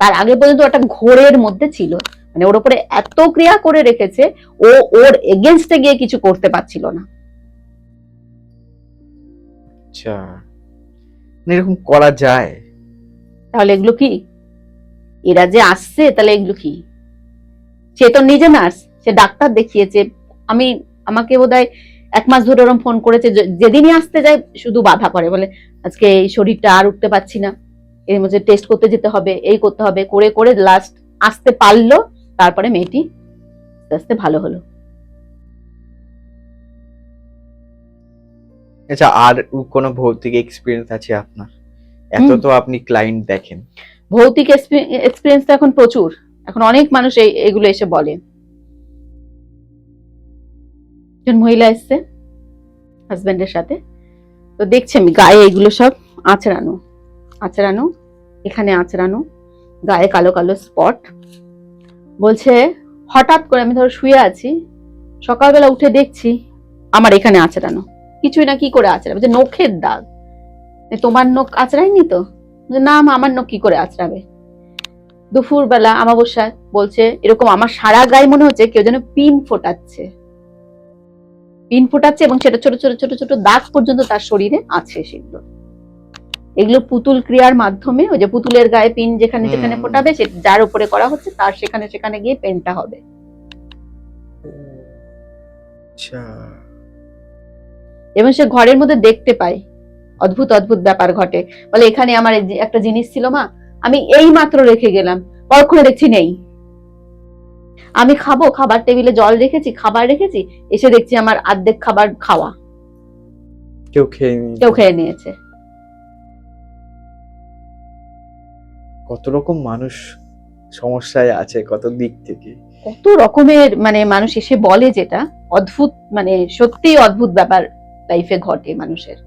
তার আগে পর্যন্ত একটা ঘোরের মধ্যে ছিল, মানে ওর উপরে এত ক্রিয়া করে রেখেছে, ওর এগেইনস্টে গিয়ে কিছু করতে পারছিল না। আচ্ছা, এরকম করা যায়? তাহলে এগুলো কি, এরা যে আসছে তাহলে এগুলো কি? সে তো নিজে নার্স, সে ডাক্তার দেখিয়েছে। আমাকে বোধহয় 1 মাস ধরে ওরকম ফোন করেছে, যেদিনই আসতে যায় শুধু বাধা করে, বলে আজকে এই শরীরটা আর উঠতে পারছি না, এর মধ্যে টেস্ট করতে যেতে হবে, এই করতে হবে, করে করে লাস্ট আসতে পারলো। তারপরে মেয়েটি আস্তে আস্তে ভালো হলো। আচ্ছা, আর কোনো ভৌতিক এক্সপেরিয়েন্স আছে আপনার? এত তো আপনি ক্লায়েন্ট দেখেন। ভৌতিক এক্সপেরিয়েন্স তো এখন প্রচুর, এখন অনেক মানুষ এগুলো এসে বলে। একজন মহিলা এসছে হাজবেন্ডের সাথে, তো দেখছি আমি গায়ে এগুলো সব আঁচড়ানো, এখানে আঁচড়ানো, গায়ে কালো কালো স্পট। বলছে হঠাৎ করে আমি ধরো শুয়ে আছি, সকালবেলা উঠে দেখছি আমার এখানে আঁচড়ানো, কিছুই না, কি করে আঁচড়াবে? যে নখের দাগ। তোমার নখ আঁচড়ায়নি তো? না আমার নখ কি করে আঁচড়াবে? দুপুর বেলা অমাবস্যায় বলছে এরকম আমার সারা গায়ে মনে হচ্ছে কেউ যেন পিন ফোটাচ্ছে। পিন ফোটাচ্ছে এবং সেটা ছোট ছোট ছোট ছোট দাগ পর্যন্ত তার শরীরে আছে সেগুলো। এগুলো পুতুল ক্রিয়ার মাধ্যমে, ওই যে পুতুলের গায়ে পিন যেখানে যেখানে ফোটাবে, সে যার উপরে করা হচ্ছে তার সেখানে সেখানে গিয়ে পেনটা হবে। আচ্ছা, এবং সে ঘরের মধ্যে দেখতে পায়, অদ্ভুত অদ্ভুত ব্যাপার ঘটে। বলে এখানে আমার একটা জিনিস ছিল মা, আমি এই মাত্র রেখে গেলাম, পরক্ষণে দেখছি নেই। আমি খাবো, খাবার টেবিলে জল রেখেছি, খাবার রেখেছি, এসে দেখছি আমার অর্ধেক খাবার খাওয়া, কেউ খেয়ে নিয়েছে। কত রকম মানুষ সমস্যায় আছে, কত দিক থেকে কত রকমের মানে মানুষ এসে বলে, যেটা অদ্ভুত, মানে সত্যি অদ্ভুত ব্যাপার লাইফে ঘটে মানুষের।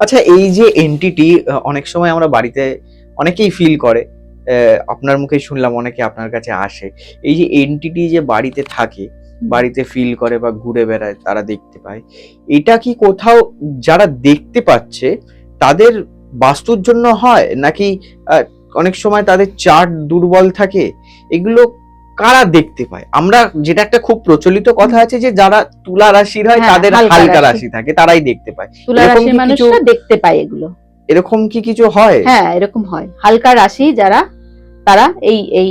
আচ্ছা, এই যে এন্টিটি অনেক সময় আমরা বাড়িতে অনেকেই ফিল করে, আপনার মুখেই শুনলাম অনেকে আপনার কাছে আসে, এই যে এন্টিটি যে বাড়িতে থাকে, বাড়িতে ফিল করে বা ঘুরে বেড়ায়, তারা দেখতে পায়, এটা কি কোথাও যারা দেখতে পাচ্ছে তাদের বাস্তুর জন্য হয়, নাকি অনেক সময় তাদের চার্ট দুর্বল থাকে? এগুলো কারা দেখতে পায়? আমরা যেটা একটা খুব প্রচলিত কথা আছে যে যারা তুলা রাশির হয় তাদের হালকা রাশি থাকে, তারাই দেখতে পায়। তুলা রাশির মানুষরা দেখতে পায় এগুলো। এরকম কি কিছু হয়? হ্যাঁ, এরকম হয়। হালকা রাশি যারা, তারা এই এই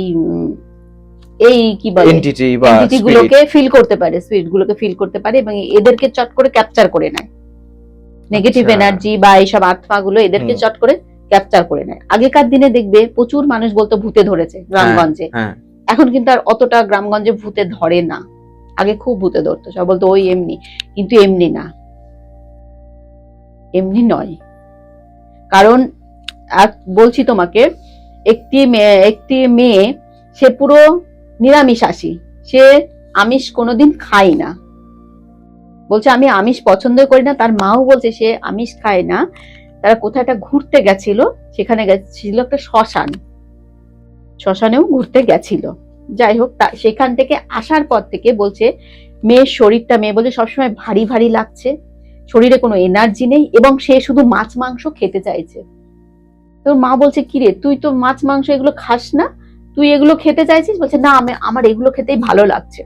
এই কি বলে এন্টিটি বা এন্টিটি গুলোকে ফিল করতে পারে, স্পিরিট গুলোকে ফিল করতে পারে এবং এদেরকে চট করে ক্যাপচার করে নেয়। নেগেটিভ এনার্জি বা এইসব আত্মা গুলো এদেরকে চট করে ক্যাপচার করে নেয়। আগেকার দিনে দেখবে প্রচুর মানুষ বলতো ভূতে ধরেছে গ্রামগঞ্জে, এখন কিন্তু আর অতটা গ্রামগঞ্জে ভূতে ধরে না। আগে খুব ভূতে ধরতো, সব বলতো ওই এমনি, কিন্তু এমনি না, এমনি নয়। কারণ বলছি তোমাকে, একটি মেয়ে সে পুরো নিরামিষাশী, সে আমিষ কোনোদিন খায় না, বলছে আমি আমিষ পছন্দ করি না। তার মাও বলছে সে আমিষ খায় না। তারা কোথায় একটা ঘুরতে গেছিল, সেখানে গেছিল একটা শ্মশানেও ঘুরতে গেছিল। যাই হোক, সেখান থেকে আসার পর থেকে বলছে মেয়ের শরীরটা, মেয়ে বলছে সবসময় ভারী ভারী লাগছে, শরীরে কোনো এনার্জি নেই এবং সে শুধু মাছ মাংস খেতে চাইছে। তোর মা বলছে কিরে, তুই তো মাছ মাংস এগুলো খাস না, তুই এগুলো খেতে চাইছিস? বলছে না, আমার এগুলো খেতেই ভালো লাগছে।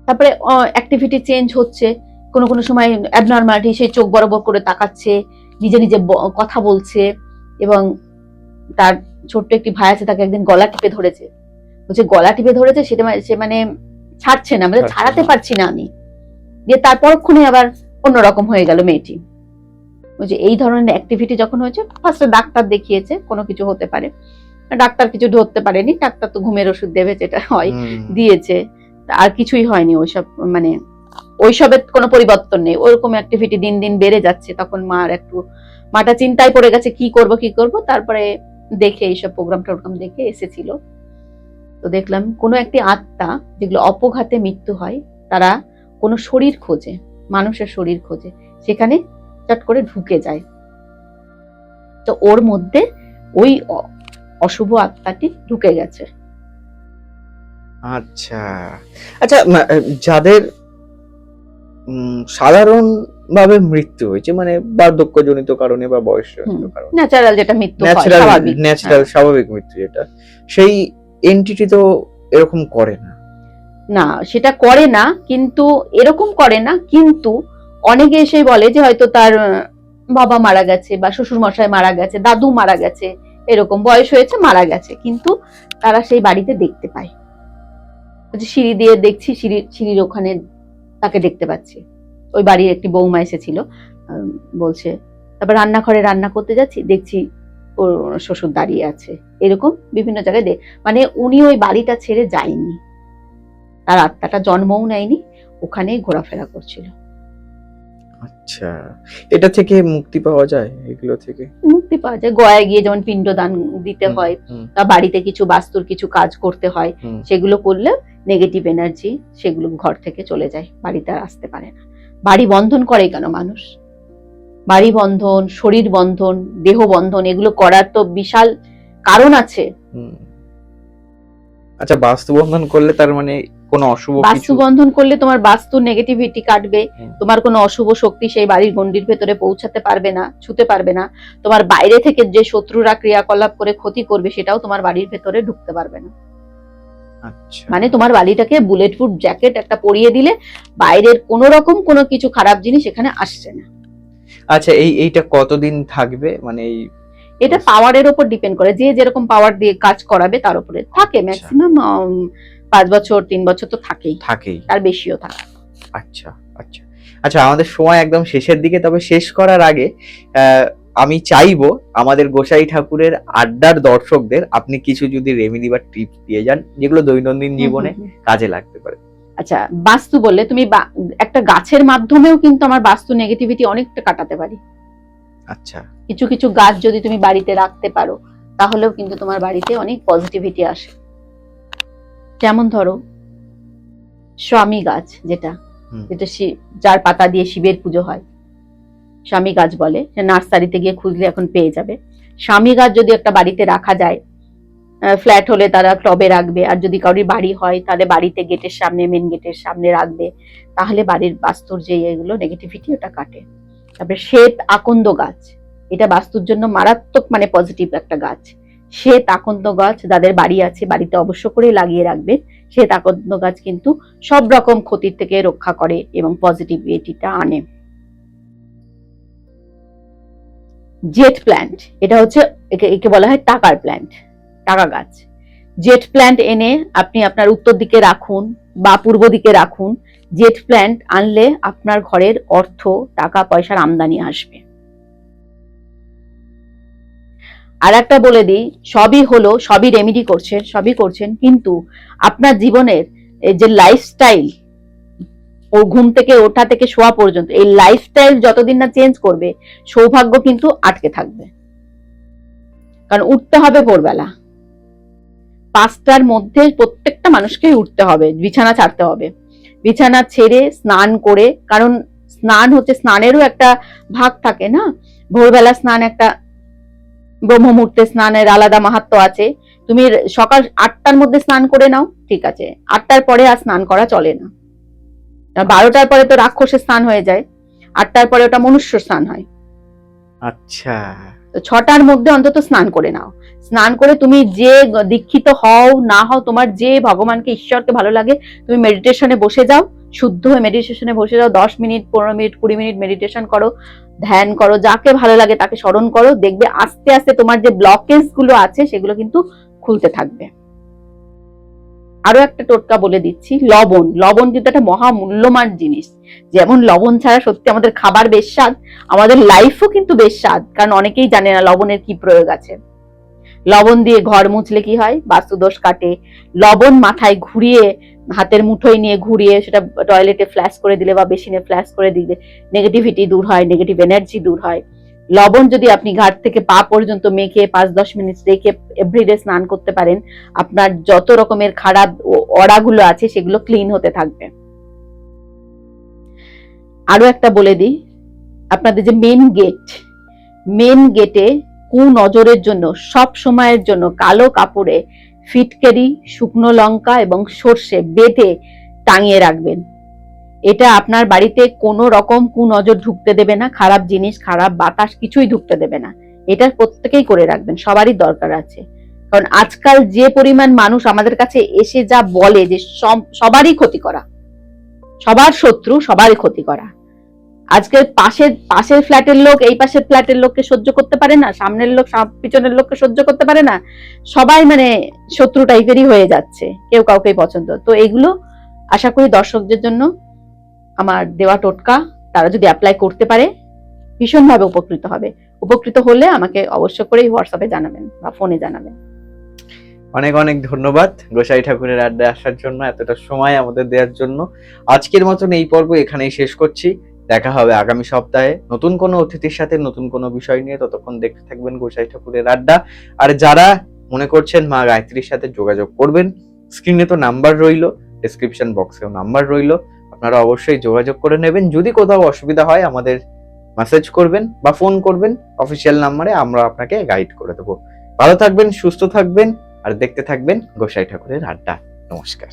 তারপরে অ্যাক্টিভিটি চেঞ্জ হচ্ছে, কোনো কোনো সময় অ্যাবনর্মালিটি, সে চোখ বড় বড় করে তাকাচ্ছে, নিজে নিজে কথা বলছে, এবং তার ছোট্ট একটি ভাই আছে, তাকে একদিন গলা টিপে ধরেছে। বলছে গলা টিপে ধরেছে, সেটা সে মানে ছাড়ছে না, মানে ছাড়াতে পারছি না আমি, দিয়ে তার পরক্ষণে আবার অন্যরকম হয়ে গেল মেয়েটি। বলছে এই ধরনের অ্যাক্টিভিটি যখন হয়েছে, ফার্স্টে ডাক্তার দেখিয়েছে, কোনো কিছু হতে পারে, ডাক্তার কিছু ধরতে পারেনি, ডাক্তার তো ঘুমের ওষুধ দেবে যেটা হয় দিয়েছে, আর কিছুই হয়নি। ওইসব মানে ওইসবের কোনো পরিবর্তন নেই, ওরকম অ্যাক্টিভিটি দিন দিন বেড়ে যাচ্ছে। তখন মাটা চিন্তায় পড়ে গেছে কি করব। তারপরে দেখে এইসব প্রোগ্রাম দেখে এসেছিল, তো দেখলাম কোনো একটি আত্মা, যেগুলো অপঘাতে মৃত্যু হয়, তারা কোনো শরীর খোঁজে, মানুষের শরীর খোঁজে, সেখানে চট করে ঢুকে যায়। তো ওর মধ্যে ওই অশুভ আত্মাটি ঢুকে গেছে। আচ্ছা আচ্ছা, যাদের সাধারণ ভাবে মৃত্যু হয়েছে, মানে বার্ধক্যজনিত কারণে বা বয়সজনিত কারণে, ন্যাচারাল যেটা মৃত্যু হয়, ন্যাচারাল স্বাভাবিক মৃত্যু যেটা, সেই এন্টিটি তো এরকম করে না। না, সেটা করে না, কিন্তু এরকম করে না, কিন্তু অনেকে এসে বলে যে হয়তো তার বাবা মারা গেছে বা শ্বশুর মশাই মারা গেছে, দাদু মারা গেছে, এরকম বয়স হয়েছে মারা গেছে, কিন্তু তারা সেই বাড়িতে দেখতে পায়। সিঁড়ি দিয়ে দেখছি, সিঁড়ির ওখানে তাকে দেখতে পাচ্ছি। ওই বাড়ির একটি বৌমা এসেছিল, বলছে তারপর রান্নাঘরে রান্না করতে যাচ্ছি, দেখছি ওর শ্বশুর দাঁড়িয়ে আছে। এরকম বিভিন্ন জায়গায় মানে উনি ওই বাড়িটা ছেড়ে যায়নি, তার আত্মাটা জন্মও নেয়নি, ওখানেই ঘোরাফেরা করছিল। আচ্ছা, এটা থেকে মুক্তি পাওয়া যায়? এগুলো থেকে মুক্তি পাওয়া যায়, গয়ায় গিয়ে যেমন পিণ্ডদান দিতে হয়, বা বাড়িতে কিছু বাস্তুর কিছু কাজ করতে হয়, সেগুলো করলে নেগেটিভ এনার্জি সেগুলো ঘর থেকে চলে যায়, বাড়িতে আর আসতে পারে না। বাড়ি বন্ধন করে কেন মানুষ? বাড়ি বন্ধন, শরীর বন্ধন, দেহ বন্ধন, এগুলো করার তো বিশাল কারণ আছে। আচ্ছা, বাস্তু বন্ধন করলে তার মানে কোনো অশুভ, বাস্তু বন্ধন করলে তোমার বাস্তু নেগেটিভিটি কাটবে, তোমার কোনো অশুভ শক্তি সেই বাড়ির গণ্ডির ভেতরে পৌঁছাতে পারবে না, ছুতে পারবে না। তোমার বাইরে থেকে যে শত্রুরা ক্রিয়াকলাপ করে ক্ষতি করবে, সেটাও তোমার বাড়ির ভেতরে ঢুকতে পারবে না। আচ্ছা মানে তোমার বাড়িটাকে বুলেট প্রুফ জ্যাকেট একটা পরিয়ে দিলে বাইরের কোনো রকম কোনো কিছু খারাপ জিনিস এখানে আসছে না। আচ্ছা, এইটা কতদিন থাকবে, মানে এই এটা পাওয়ারের উপর ডিপেন্ড করে, যে যেরকম পাওয়ার দিয়ে কাজ করাবে তার উপরে থাকে। আচ্ছা। ম্যাক্সিমাম 5 বছর 3 বছর তো থাকেই, থাকেই। তার বেশিও থাকে। আচ্ছা আচ্ছা আচ্ছা, আমাদের সময় একদম শেষের দিকে, তবে শেষ করার আগে আমি চাইবো আমাদের গোসাই ঠাকুরের আড্ডার দর্শকদের আপনি কিছু যদি রেমেডি বা টিপস দিয়ে যান যেগুলো দৈনন্দিন জীবনে কাজে লাগতে পারে। আচ্ছা, বাস্তু বললে তুমি একটা গাছের মাধ্যমেও কিন্তু আমার বাস্তু নেগেটিভিটি অনেকটা কাটাতে পারি। আচ্ছা, কিছু কিছু গাছ যদি তুমি বাড়িতে রাখতে পারো তাহলেও কিন্তু তোমার বাড়িতে অনেক পজিটিভিটি আসে। যেমন ধরো স্বামী গাছ, যেটা যার পাতা দিয়ে শিবের পুজো হয়, স্বামী গাছ বলে, নার্সারিতে গিয়ে খুঁজলে এখন পেয়ে যাবে। স্বামী গাছ যদি একটা বাড়িতে রাখা যায়, ফ্ল্যাট হলে তারা টবে রাখবে, আর যদি কারোর বাড়ি হয় তাহলে বাড়িতে গেটের সামনে, মেন গেটের সামনে রাখবে, তাহলে বাড়ির বাস্তুর যে এগুলো নেগেটিভিটি ওটা কাটে। তারপরে শ্বেত আকন্দ গাছ, এটা বাস্তুর জন্য মারাত্মক মানে পজিটিভ একটা গাছ। শ্বেত আকন্দ গাছ যাদের বাড়ি আছে বাড়িতে অবশ্য করে লাগিয়ে রাখবে। শ্বেত আকন্দ গাছ কিন্তু সব রকম ক্ষতির থেকে রক্ষা করে এবং পজিটিভিটিটা আনে। জেট প্ল্যান্ট, এটা হচ্ছে একে বলা হয় টাকার প্ল্যান্ট, টাকা গাছ। জেট প্ল্যান্ট এনে আপনি আপনার উত্তর দিকে রাখুন বা পূর্ব দিকে রাখুন। জেট প্ল্যান্ট আনলে আপনার ঘরের অর্থ, টাকা পয়সার আমদানি আসবে। আর একটা বলে দিই, সবই রেমেডি করছেন, কিন্তু আপনার জীবনের এই যে লাইফস্টাইল, ও ঘুম থেকে ওঠা থেকে শোয়া পর্যন্ত, এই লাইফস্টাইল যতদিন না চেঞ্জ করবে সৌভাগ্য কিন্তু আটকে থাকবে। কারণ উঠতে হবে ভোরবেলা 5টার মধ্যে, প্রত্যেকটা মানুষকেই উঠতে হবে, বিছানা ছাড়তে হবে। বিছানা ছেড়ে স্নান করে, কারণ স্নান হচ্ছে, স্নানেরও একটা ভাগ থাকে না, ভোরবেলা স্নান একটা, ব্রহ্ম মুহূর্তে স্নানের আলাদা মাহাত্ম্য আছে। তুমি সকাল 8টার মধ্যে স্নান করে নাও, ঠিক আছে, 8টার পরে আর স্নান করা চলে না। 12টার পরে তো রাক্ষসের স্নান হয়ে যায়, 8টার পরে ওটা মনুষ্য স্নান হয়। আচ্ছা, তো 6টার মধ্যে অন্তত স্নান করে নাও। স্নান করে তুমি যে দীক্ষিত হও না হও, তোমার যে ভগবানকে, ঈশ্বরকে ভালো লাগে, তুমি মেডিটেশনে বসে যাও, শুদ্ধ হয়ে মেডিটেশনে বসে যাও। 10 মিনিট, 15 মিনিট, 20 মিনিট মেডিটেশন করো, ধ্যান করো, যাকে ভালো লাগে তাকে স্মরণ করো। দেখবে আস্তে আস্তে তোমার যে ব্লকেজ গুলো আছে সেগুলো কিন্তু খুলতে থাকবে। আরো একটা টোটকা বলে দিচ্ছি, লবণ কিন্তু একটা মহামূল্যবান জিনিস। যেমন লবণ ছাড়া সত্যি আমাদের খাবার বেশ স্বাদ, আমাদের লাইফও কিন্তু বেশ স্বাদ, কারণ অনেকেই জানে না লবণের কি প্রয়োগ আছে। লবণ দিয়ে ঘর মুছলে কি হয়, বাস্তুদোষ কাটে। লবণ মাথায় ঘুরিয়ে, হাতের মুঠোয় নিয়ে ঘুরিয়ে সেটা টয়লেটে ফ্ল্যাশ করে দিলে বা বেসিনে ফ্ল্যাশ করে দিলে নেগেটিভিটি দূর হয়, নেগেটিভ এনার্জি দূর হয়। লবণ যদি আপনি ঘাট থেকে পা পর্যন্ত মেখে 5-10 মিনিট রেখে এভরিডে স্নান করতে পারেন, আপনার যত রকমের খারাপ অরাগুলো আছে সেগুলো ক্লিন হতে থাকবে। আরো একটা বলে দিই, আপনাদের যে মেন গেটে কুনজরের জন্য সব সময়ের জন্য কালো কাপড়ে ফিটকারি, শুকনো লঙ্কা এবং সর্ষে বেটে টাঙিয়ে রাখবেন। এটা আপনার বাড়িতে কোনো রকম কুনজর ঢুকতে দেবে না, খারাপ জিনিস, খারাপ বাতাস কিছুই ঢুকতে দেবে না। এটা প্রত্যেকেই করে রাখবেন, সবারই দরকার আছে। কারণ আজকাল যে পরিমাণ মানুষ আমাদের কাছে এসে যা বলে যে সবারই ক্ষতি করা, সবার শত্রু, সবারই ক্ষতি করা। আজকে পাশের ফ্ল্যাটের লোক এই পাশের ফ্ল্যাটের লোককে সহ্য করতে পারে না, সামনের লোক পিছনের লোককে সহ্য করতে পারে না, সবাই মানে শত্রু টাইপেরই হয়ে যাচ্ছে, কেউ কাউকে পছন্দ। তো এগুলো আশা করি দর্শকদের জন্য আমার দেওয়া টোটকা, তারা যদি অ্যাপ্লাই করতে পারে ভীষণভাবে উপকৃত হবে। উপকৃত হলে আমাকে অবশ্য করেই হোয়াটসঅ্যাপে জানাবেন বা ফোনে জানাবেন। অনেক অনেক ধন্যবাদ গোসাই ঠাকুরের আড্ডায় আসার জন্য, এতটা সময় আমাদের দেওয়ার জন্য। আজকের মতন এই পর্ব এখানেই শেষ করছি। দেখা হবে আগামী সপ্তাহে নতুন কোনো অতিথির সাথে, নতুন কোনো বিষয় নিয়ে। ততক্ষণ দেখতে থাকবেন গোসাই ঠাকুরের আড্ডা। আর যারা মনে করছেন মা গায়ত্রীর সাথে যোগাযোগ করবেন, স্ক্রিনে তো নাম্বার রইলো, ডেসক্রিপশন বক্সেও নাম্বার রইলো, আপনারা অবশ্যই যোগাযোগ করে নেবেন। যদি কোথাও অসুবিধা হয় আমাদের মেসেজ করবেন বা ফোন করবেন অফিসিয়াল নাম্বারে, আমরা আপনাকে গাইড করে দেবো। ভালো থাকবেন, সুস্থ থাকবেন, আর দেখতে থাকবেন গোসাই ঠাকুরের আড্ডা। নমস্কার।